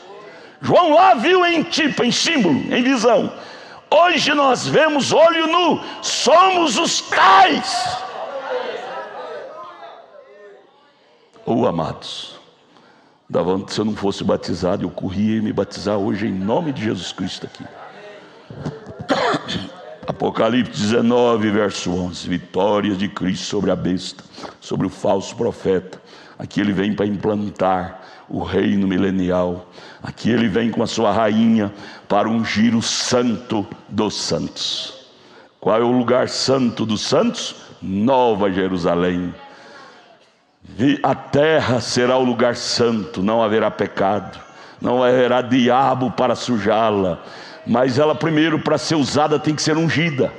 A: João lá viu em tipo, em símbolo, em visão. Hoje nós vemos olho nu, somos os tais. Amados, se eu não fosse batizado, eu corria me batizar hoje em nome de Jesus Cristo aqui. Apocalipse 19, verso 11. Vitória de Cristo sobre a besta, sobre o falso profeta. Aqui ele vem para implantar o reino milenial. Aqui ele vem com a sua rainha para ungir o santo dos santos. Qual é o lugar santo dos santos? Nova Jerusalém. A terra será o lugar santo, não haverá pecado, não haverá diabo para sujá-la. Mas ela primeiro, para ser usada, tem que ser ungida.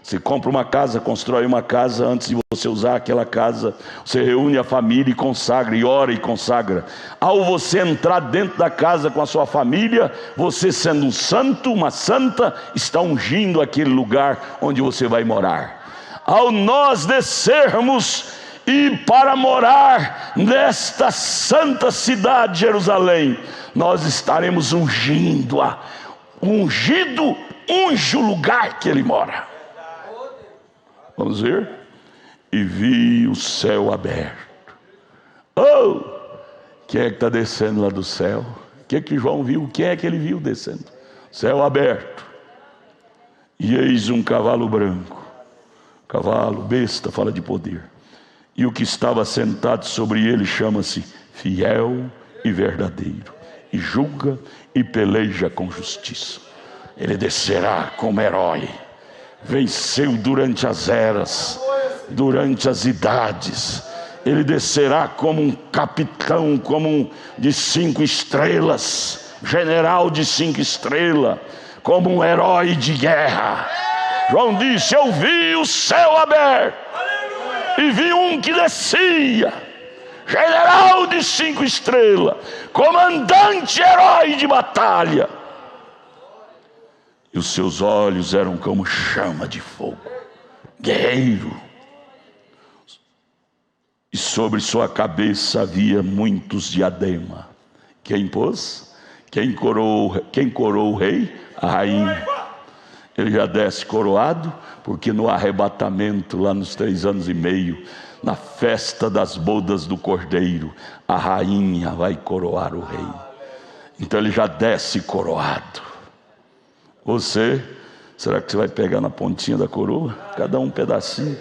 A: Você compra uma casa, constrói uma casa, antes de você usar aquela casa, você reúne a família e consagra, e ora e consagra. Ao você entrar dentro da casa com a sua família, você sendo um santo, uma santa, está ungindo aquele lugar onde você vai morar. Ao nós descermos e para morar nesta santa cidade, Jerusalém, nós estaremos ungindo-a. Ungido unge o lugar que ele mora. Vamos ver? E vi o céu aberto. Oh! Quem é que está descendo lá do céu? O que João viu? Quem é que ele viu descendo? Céu aberto. E eis um cavalo branco. Cavalo, besta, fala de poder. E o que estava sentado sobre ele chama-se Fiel e Verdadeiro. E julga e peleja com justiça. Ele descerá como herói. Venceu durante as eras, durante as idades. Ele descerá como um capitão, como um de 5 estrelas, general de 5 estrelas, como um herói de guerra. João disse: eu vi o céu aberto e vi um que descia, general de 5 estrelas, comandante, herói de batalha. E os seus olhos eram como chama de fogo, guerreiro. E sobre sua cabeça havia muitos diademas. Quem pôs? Quem coroou o rei? A rainha. Ele já desce coroado, porque no arrebatamento, lá nos 3 anos e meio, na festa das bodas do Cordeiro, a rainha vai coroar o rei. Então ele já desce coroado. Você, será que você vai pegar na pontinha da coroa? Cada um pedacinho.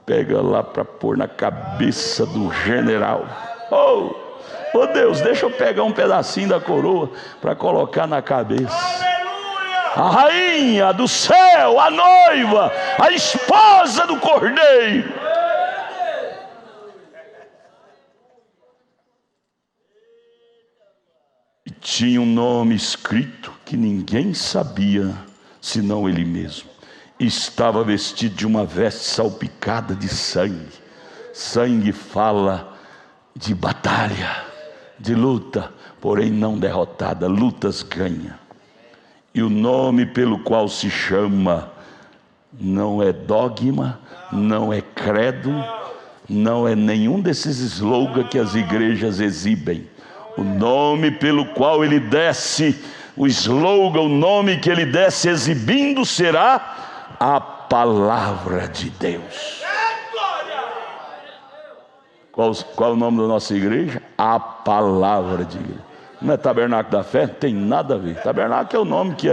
A: Pega lá para pôr na cabeça do general. Oh Deus, deixa eu pegar um pedacinho da coroa para colocar na cabeça. A rainha do céu, a noiva, a esposa do Cordeiro. E tinha um nome escrito que ninguém sabia, senão ele mesmo. E estava vestido de uma veste salpicada de sangue. Sangue fala de batalha, de luta, porém não derrotada. Lutas ganha. E o nome pelo qual se chama não é dogma, não é credo, não é nenhum desses slogans que as igrejas exibem. O nome pelo qual ele desce, o slogan, o nome que ele desce exibindo será a Palavra de Deus. Qual é o nome da nossa igreja? A Palavra de Deus. Não é Tabernáculo da Fé? Tem nada a ver. Tabernáculo é o nome que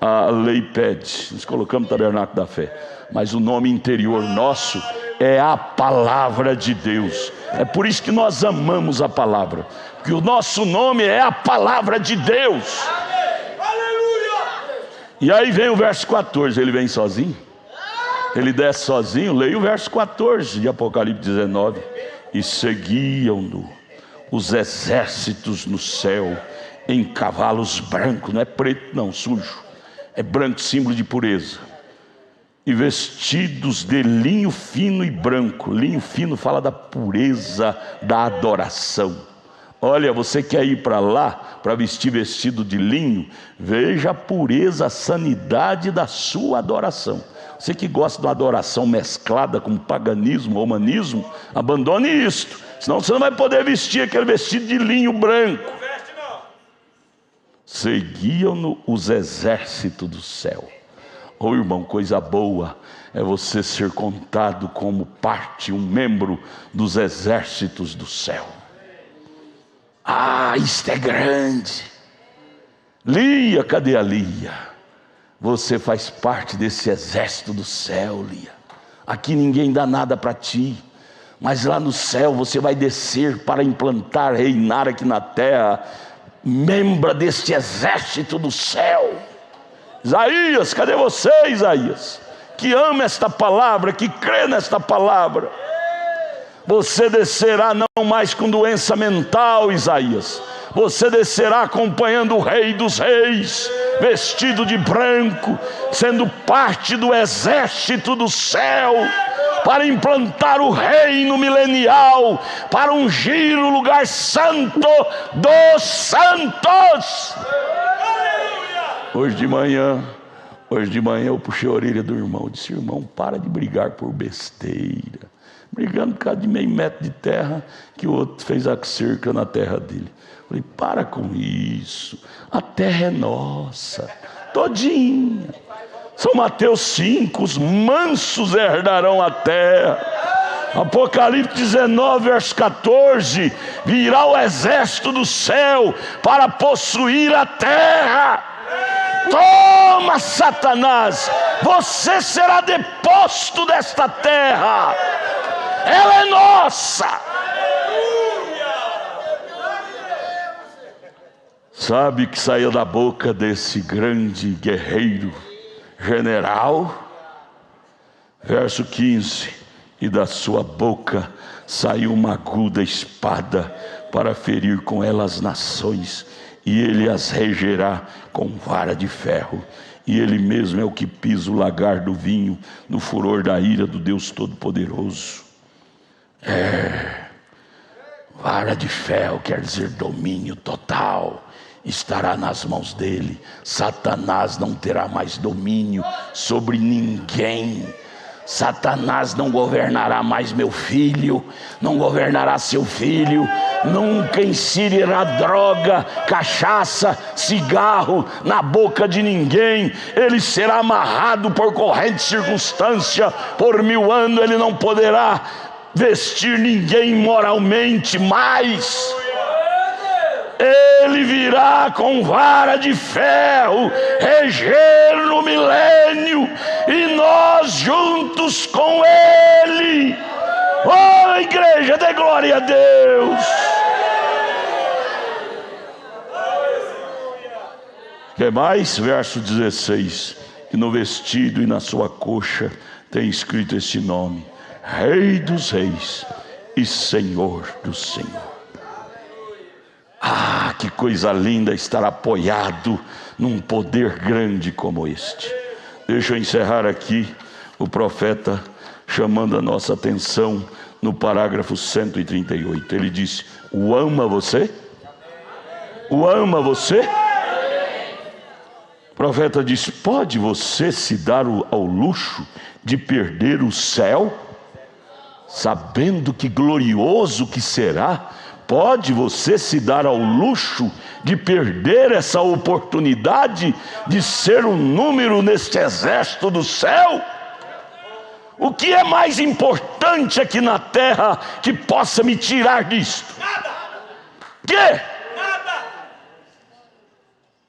A: a lei pede. Nós colocamos Tabernáculo da Fé. Mas o nome interior nosso é a Palavra de Deus. É por isso que nós amamos a palavra. Porque o nosso nome é a Palavra de Deus. E aí vem o verso 14. Ele vem sozinho? Ele desce sozinho? Leia o verso 14 de Apocalipse 19. E seguiam-no os exércitos no céu em cavalos brancos. Não é preto não, sujo. É branco, símbolo de pureza. E vestidos de linho fino e branco. Linho fino fala da pureza da adoração. Olha, você quer ir para lá para vestir vestido de linho? Veja a pureza, a sanidade da sua adoração. Você que gosta de uma adoração mesclada com paganismo, humanismo, abandone isto, senão você não vai poder vestir aquele vestido de linho branco. Seguiam-no os exércitos do céu. Oh irmão, coisa boa é você ser contado como parte, um membro dos exércitos do céu. Ah, isto é grande. Lia, cadê a Lia? Você faz parte desse exército do céu, Lia. Aqui ninguém dá nada para ti, mas lá no céu você vai descer para implantar, reinar aqui na terra, membro deste exército do céu. Isaías, cadê você, Isaías? Que ama esta palavra, que crê nesta palavra. Você descerá não mais com doença mental, Isaías. Você descerá acompanhando o Rei dos Reis, vestido de branco, sendo parte do exército do céu, para implantar o reino milenial, para ungir o lugar santo dos santos. Hoje de manhã eu puxei a orelha do irmão, disse: irmão, para de brigar por besteira, brigando por causa de meio metro de terra que o outro fez a cerca na terra dele. Falei: para com isso, a terra é nossa, todinha. São Mateus 5, os mansos herdarão a terra. Apocalipse 19, verso 14, virá o exército do céu para possuir a terra. Toma, Satanás, você será deposto desta terra, ela é nossa. Sabe que saía da boca desse grande guerreiro, general? Verso 15: e da sua boca saiu uma aguda espada para ferir com ela as nações, e ele as regerá com vara de ferro, e ele mesmo é o que pisa o lagar do vinho no furor da ira do Deus Todo-Poderoso. Vara de ferro quer dizer domínio total, estará nas mãos dele. Satanás não terá mais domínio sobre ninguém. Satanás não governará mais meu filho, não governará seu filho, nunca inserirá droga, cachaça, cigarro na boca de ninguém. Ele será amarrado por corrente circunstância, por 1000 anos ele não poderá vestir ninguém moralmente mais. Ele virá com vara de ferro, reger no milênio, e nós juntos com ele. Oh, igreja, dê glória a Deus. Quer mais? Verso 16: e no vestido e na sua coxa tem escrito este nome: Rei dos Reis e Senhor dos Senhores. Ah, que coisa linda estar apoiado num poder grande como este. Deixa eu encerrar aqui o profeta chamando a nossa atenção no parágrafo 138. Ele disse: o ama você? O ama você? O profeta diz: pode você se dar ao luxo de perder o céu, sabendo que glorioso que será? Pode você se dar ao luxo de perder essa oportunidade de ser um número neste exército do céu? O que é mais importante aqui na terra que possa me tirar disto? Nada. Que? Nada.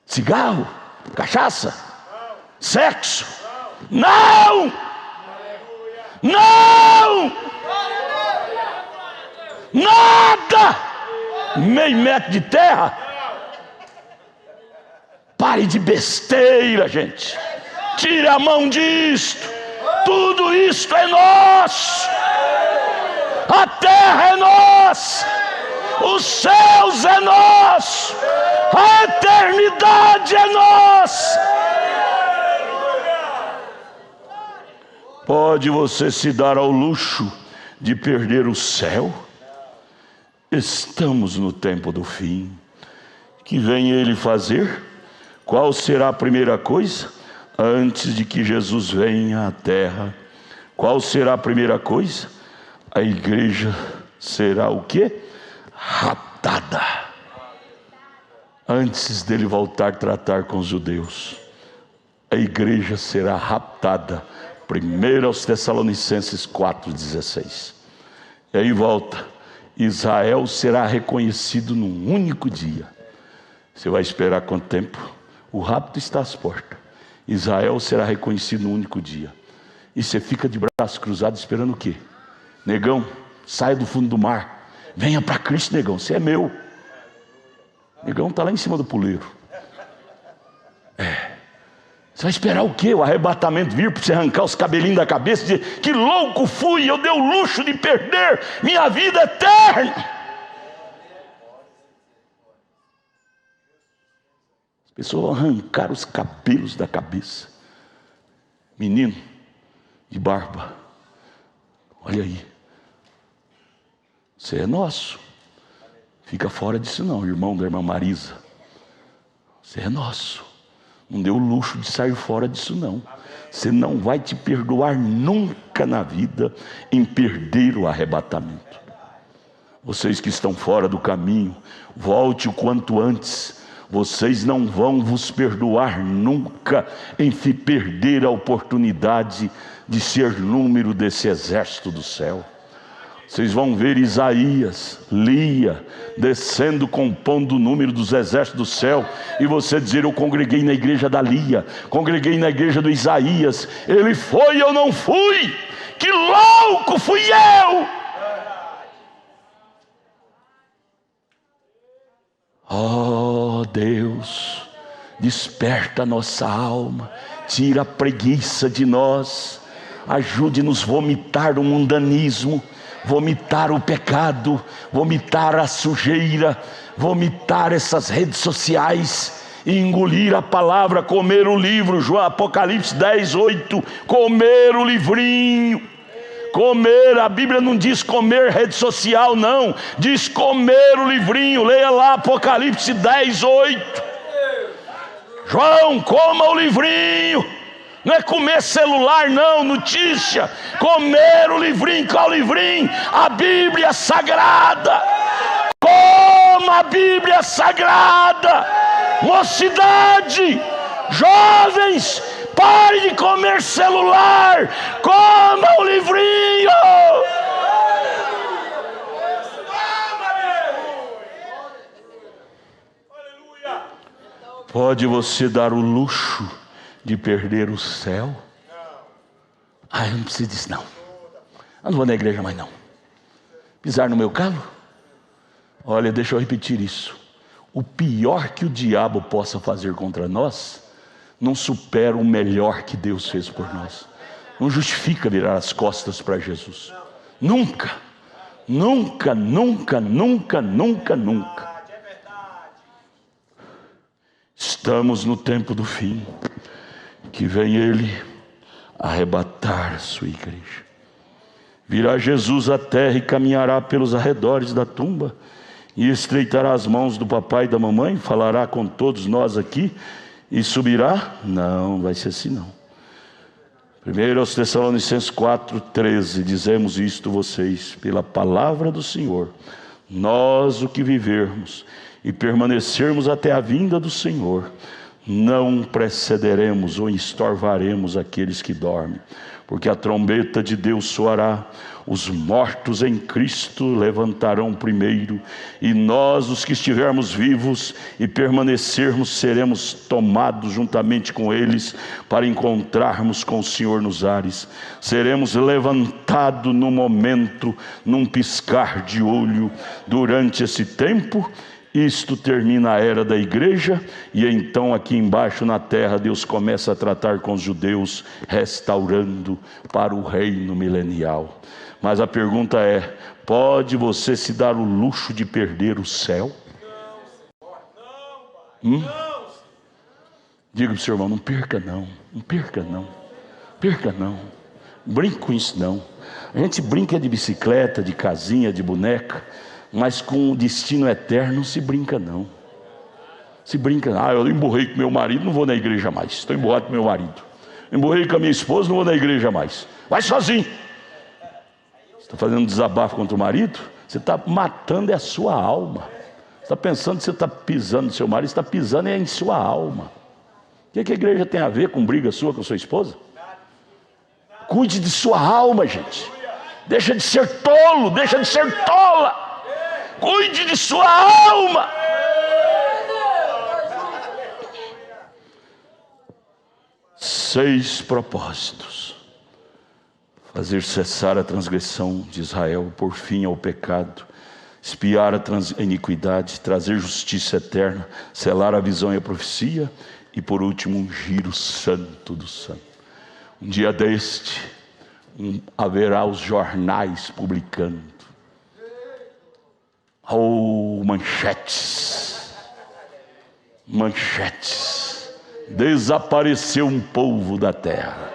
A: Cigarro? Cachaça? Sexo? Não! Não! Nada! Meio metro de terra? Pare de besteira, gente. Tire a mão disto. Tudo isto é nosso. A terra é nossa. Os céus é nosso. A eternidade é nossa. Pode você se dar ao luxo de perder o céu? Estamos no tempo do fim. Que vem ele fazer? Qual será a primeira coisa? Antes de que Jesus venha à terra, qual será a primeira coisa? A igreja será o quê? Raptada. Antes dele voltar a tratar com os judeus, a igreja será raptada. 1 aos Tessalonicenses 4,16. E aí volta: Israel será reconhecido num único dia. Você vai esperar quanto tempo? O rapto está às portas. Israel será reconhecido num único dia. E você fica de braços cruzados esperando o quê? Negão, saia do fundo do mar. Venha para Cristo, negão, você é meu. Negão está lá em cima do puleiro. Você vai esperar o quê? O arrebatamento vir para você arrancar os cabelinhos da cabeça e dizer: que louco fui, eu dei o luxo de perder minha vida eterna. As pessoas vão arrancar os cabelos da cabeça. Menino de barba, olha aí, você é nosso. Fica fora disso não, irmão da irmã Marisa. Você é nosso. Não deu o luxo de sair fora disso não. Você não vai te perdoar nunca na vida em perder o arrebatamento. Vocês que estão fora do caminho, volte o quanto antes. Vocês não vão vos perdoar nunca em se perder a oportunidade de ser número desse exército do céu. Vocês vão ver Isaías, Lia, descendo, compondo o número dos exércitos do céu, e você dizer: eu congreguei na igreja da Lia, congreguei na igreja do Isaías, ele foi, eu não fui, que louco fui eu! Oh Deus, desperta a nossa alma, tira a preguiça de nós, ajude-nos a vomitar o mundanismo, vomitar o pecado, vomitar a sujeira, vomitar essas redes sociais, e engolir a palavra, comer o livro. Apocalipse 10:8, comer o livrinho. Comer, a Bíblia não diz comer rede social não, diz comer o livrinho. Leia lá Apocalipse 10:8. João, coma o livrinho. Não é comer celular não, notícia. Comer o livrinho. Qual livrinho? A Bíblia Sagrada. Coma a Bíblia Sagrada. Mocidade, jovens, pare de comer celular. Coma o livrinho. Pode você dar o luxo de perder o céu? Eu não preciso disso não. Eu não vou na igreja mais não. Pisar no meu calo? Olha, deixa eu repetir isso. O pior que o diabo possa fazer contra nós não supera o melhor que Deus fez por nós. Não justifica virar as costas para Jesus. Nunca, nunca, nunca, nunca, nunca, nunca. Estamos no tempo do fim, que vem Ele arrebatar a sua igreja. Virá Jesus à terra e caminhará pelos arredores da tumba, e estreitará as mãos do papai e da mamãe, falará com todos nós aqui, e subirá? Não, vai ser assim não. 1 aos Tessalonicenses 4:13, dizemos isto vocês, pela palavra do Senhor, nós o que vivermos e permanecermos até a vinda do Senhor, não precederemos ou estorvaremos aqueles que dormem, porque a trombeta de Deus soará, os mortos em Cristo levantarão primeiro, e nós, os que estivermos vivos e permanecermos, seremos tomados juntamente com eles para encontrarmos com o Senhor nos ares. Seremos levantados no momento, num piscar de olho. Durante esse tempo, isto termina a era da igreja, e então aqui embaixo na terra Deus começa a tratar com os judeus, restaurando para o reino milenial. Mas a pergunta é: pode você se dar o luxo de perder o céu? Diga para o seu irmão: não perca não, não perca não, perca não, brinque com isso não. A gente brinca de bicicleta, de casinha, de boneca, mas com o destino eterno não se brinca não. Se brinca, eu emburrei com meu marido, não vou na igreja mais. Estou emburrado com meu marido. Emburrei com a minha esposa, não vou na igreja mais. Vai sozinho. Você está fazendo desabafo contra o marido? Você está matando a sua alma. Você está pensando que você está pisando no seu marido, você está pisando em sua alma. O que a igreja tem a ver com briga sua com sua esposa? Cuide de sua alma, gente. Deixa de ser tolo, deixa de ser tola. Cuide de sua alma. Seis propósitos: fazer cessar a transgressão de Israel, pôr fim ao pecado, expiar a iniquidade, trazer justiça eterna, selar a visão e a profecia E por último, ungir o Santo do Santo. Um dia deste, haverá os jornais publicando. Manchetes. Manchetes. Desapareceu um povo da terra.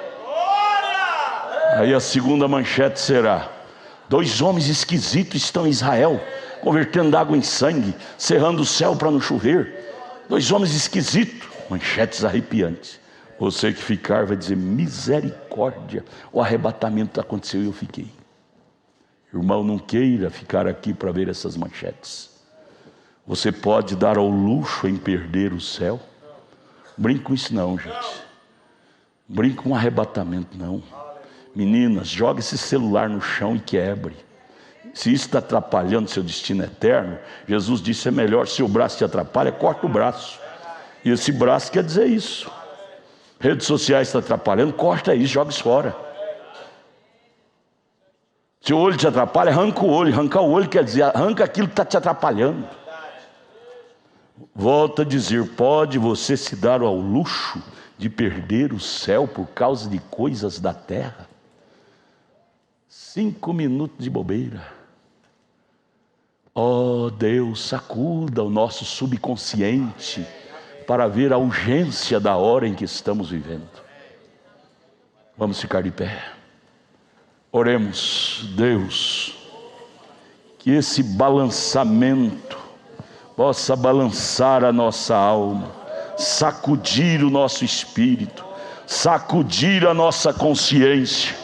A: Aí a segunda manchete será: 2 homens esquisitos estão em Israel, convertendo água em sangue, cerrando o céu para não chover. 2 homens esquisitos. Manchetes arrepiantes. Você que ficar vai dizer: misericórdia, o arrebatamento aconteceu e eu fiquei. Irmão, não queira ficar aqui para ver essas manchetes. Você pode dar ao luxo em perder o céu? Brinque com isso não, gente. Brinque com arrebatamento não. Meninas, jogue esse celular no chão e quebre. Se isso está atrapalhando seu destino eterno, Jesus disse: é melhor, se o braço te atrapalha, corta o braço. E esse braço quer dizer isso. Redes sociais está atrapalhando, corta isso, joga isso fora. Se o olho te atrapalha, arranca o olho. Arrancar o olho quer dizer, arranca aquilo que está te atrapalhando. Volto a dizer, pode você se dar ao luxo de perder o céu por causa de coisas da terra? 5 minutos de bobeira. Oh Deus, sacuda o nosso subconsciente para ver a urgência da hora em que estamos vivendo. Vamos ficar de pé. Oremos. Deus, que esse balançamento possa balançar a nossa alma, sacudir o nosso espírito, sacudir a nossa consciência,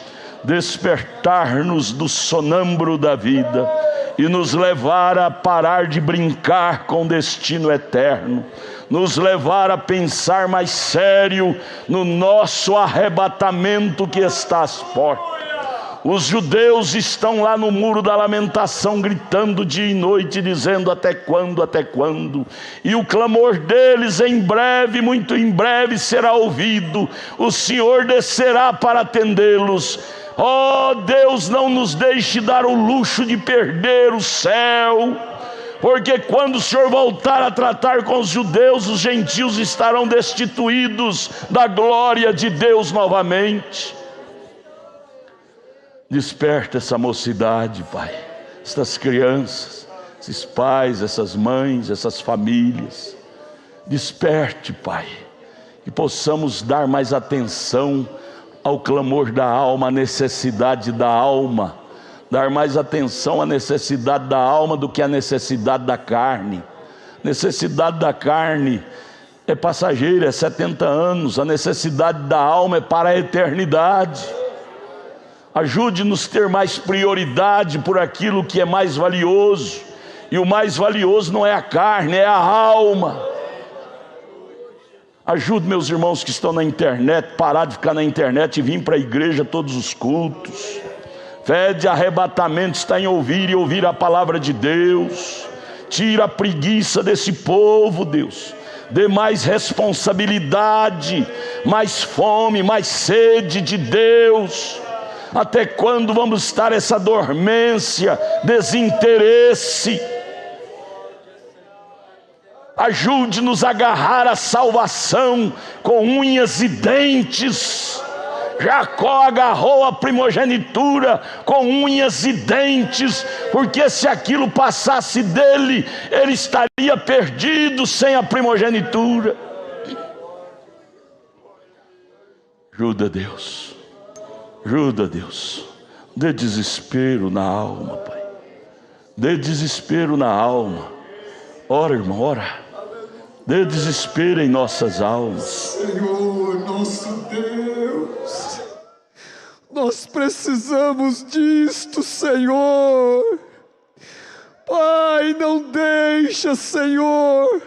A: despertar-nos do sonâmbulo da vida e nos levar a parar de brincar com o destino eterno, nos levar a pensar mais sério no nosso arrebatamento que está às portas. Os judeus estão lá no muro da lamentação, gritando dia e noite, dizendo: até quando, até quando? E o clamor deles em breve, muito em breve será ouvido. O Senhor descerá para atendê-los. Oh Deus, não nos deixe dar o luxo de perder o céu, porque quando o Senhor voltar a tratar com os judeus, os gentios estarão destituídos da glória de Deus novamente. Desperta essa mocidade, Pai, essas crianças, esses pais, essas mães, essas famílias. Desperte, Pai, que possamos dar mais atenção ao clamor da alma, à necessidade da alma, dar mais atenção à necessidade da alma do que à necessidade da carne. Necessidade da carne é passageira, é 70 anos, a necessidade da alma é para a eternidade. Ajude-nos a ter mais prioridade por aquilo que é mais valioso, e o mais valioso não é a carne, é a alma. Ajude meus irmãos que estão na internet, parar de ficar na internet e vir para a igreja todos os cultos. Fé de arrebatamento está em ouvir e ouvir a palavra de Deus. Tira a preguiça desse povo, Deus. Dê mais responsabilidade, mais fome, mais sede de Deus. Até quando vamos estar essa dormência, desinteresse? Ajude-nos a agarrar a salvação com unhas e dentes. Jacó agarrou a primogenitura com unhas e dentes, porque se aquilo passasse dele, ele estaria perdido sem a primogenitura. Ajuda, Deus. Ajuda, Deus. Dê desespero na alma, Pai. Dê desespero na alma. Ora, irmão, ora. Dê desespero em nossas almas.
B: Senhor, nosso Deus, nós precisamos disto, Senhor. Pai, não deixa, Senhor,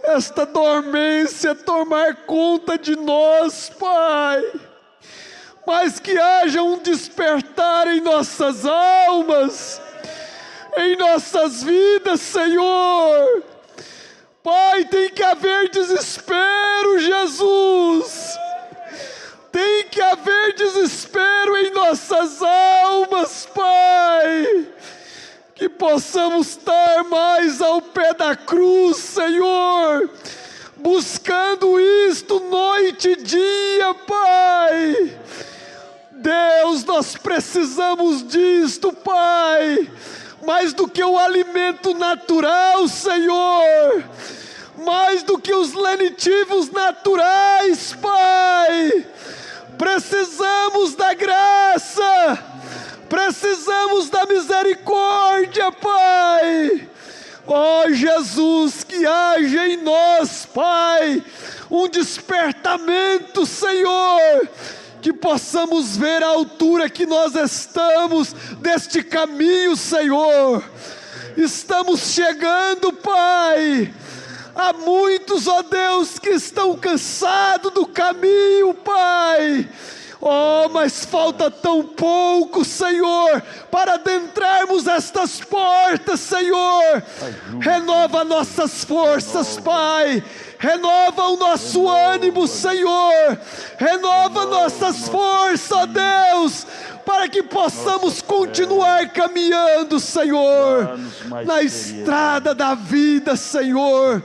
B: esta dormência tomar conta de nós, Pai. Mas que haja um despertar em nossas almas, em nossas vidas, Senhor. Pai, tem que haver desespero, Jesus. Tem que haver desespero em nossas almas, Pai. Que possamos estar mais ao pé da cruz, Senhor, buscando isto noite e dia, Pai. Deus, nós precisamos disto, Pai, mais do que o alimento natural, Senhor, mais do que os lenitivos naturais, Pai. Precisamos da graça, precisamos da misericórdia, Pai. Ó Jesus, que haja em nós, Pai, um despertamento, Senhor, que possamos ver a altura que nós estamos deste caminho, Senhor. Estamos chegando, Pai. Há muitos, ó Deus, que estão cansados do caminho, Pai. Oh, mas falta tão pouco, Senhor, para adentrarmos estas portas, Senhor. Renova nossas forças, Pai. Renova o nosso ânimo, Senhor. Renova nossas forças, ó Deus, para que possamos continuar caminhando, Senhor, na estrada da vida, Senhor,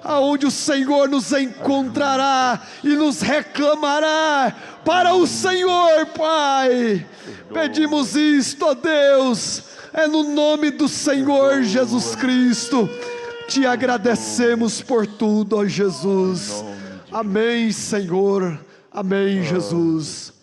B: aonde o Senhor nos encontrará e nos reclamará para o Senhor, Pai. Pedimos isto, ó Deus, é no nome do Senhor Jesus Cristo. Te agradecemos por tudo, ó Jesus. Amém, Senhor. Amém, Jesus.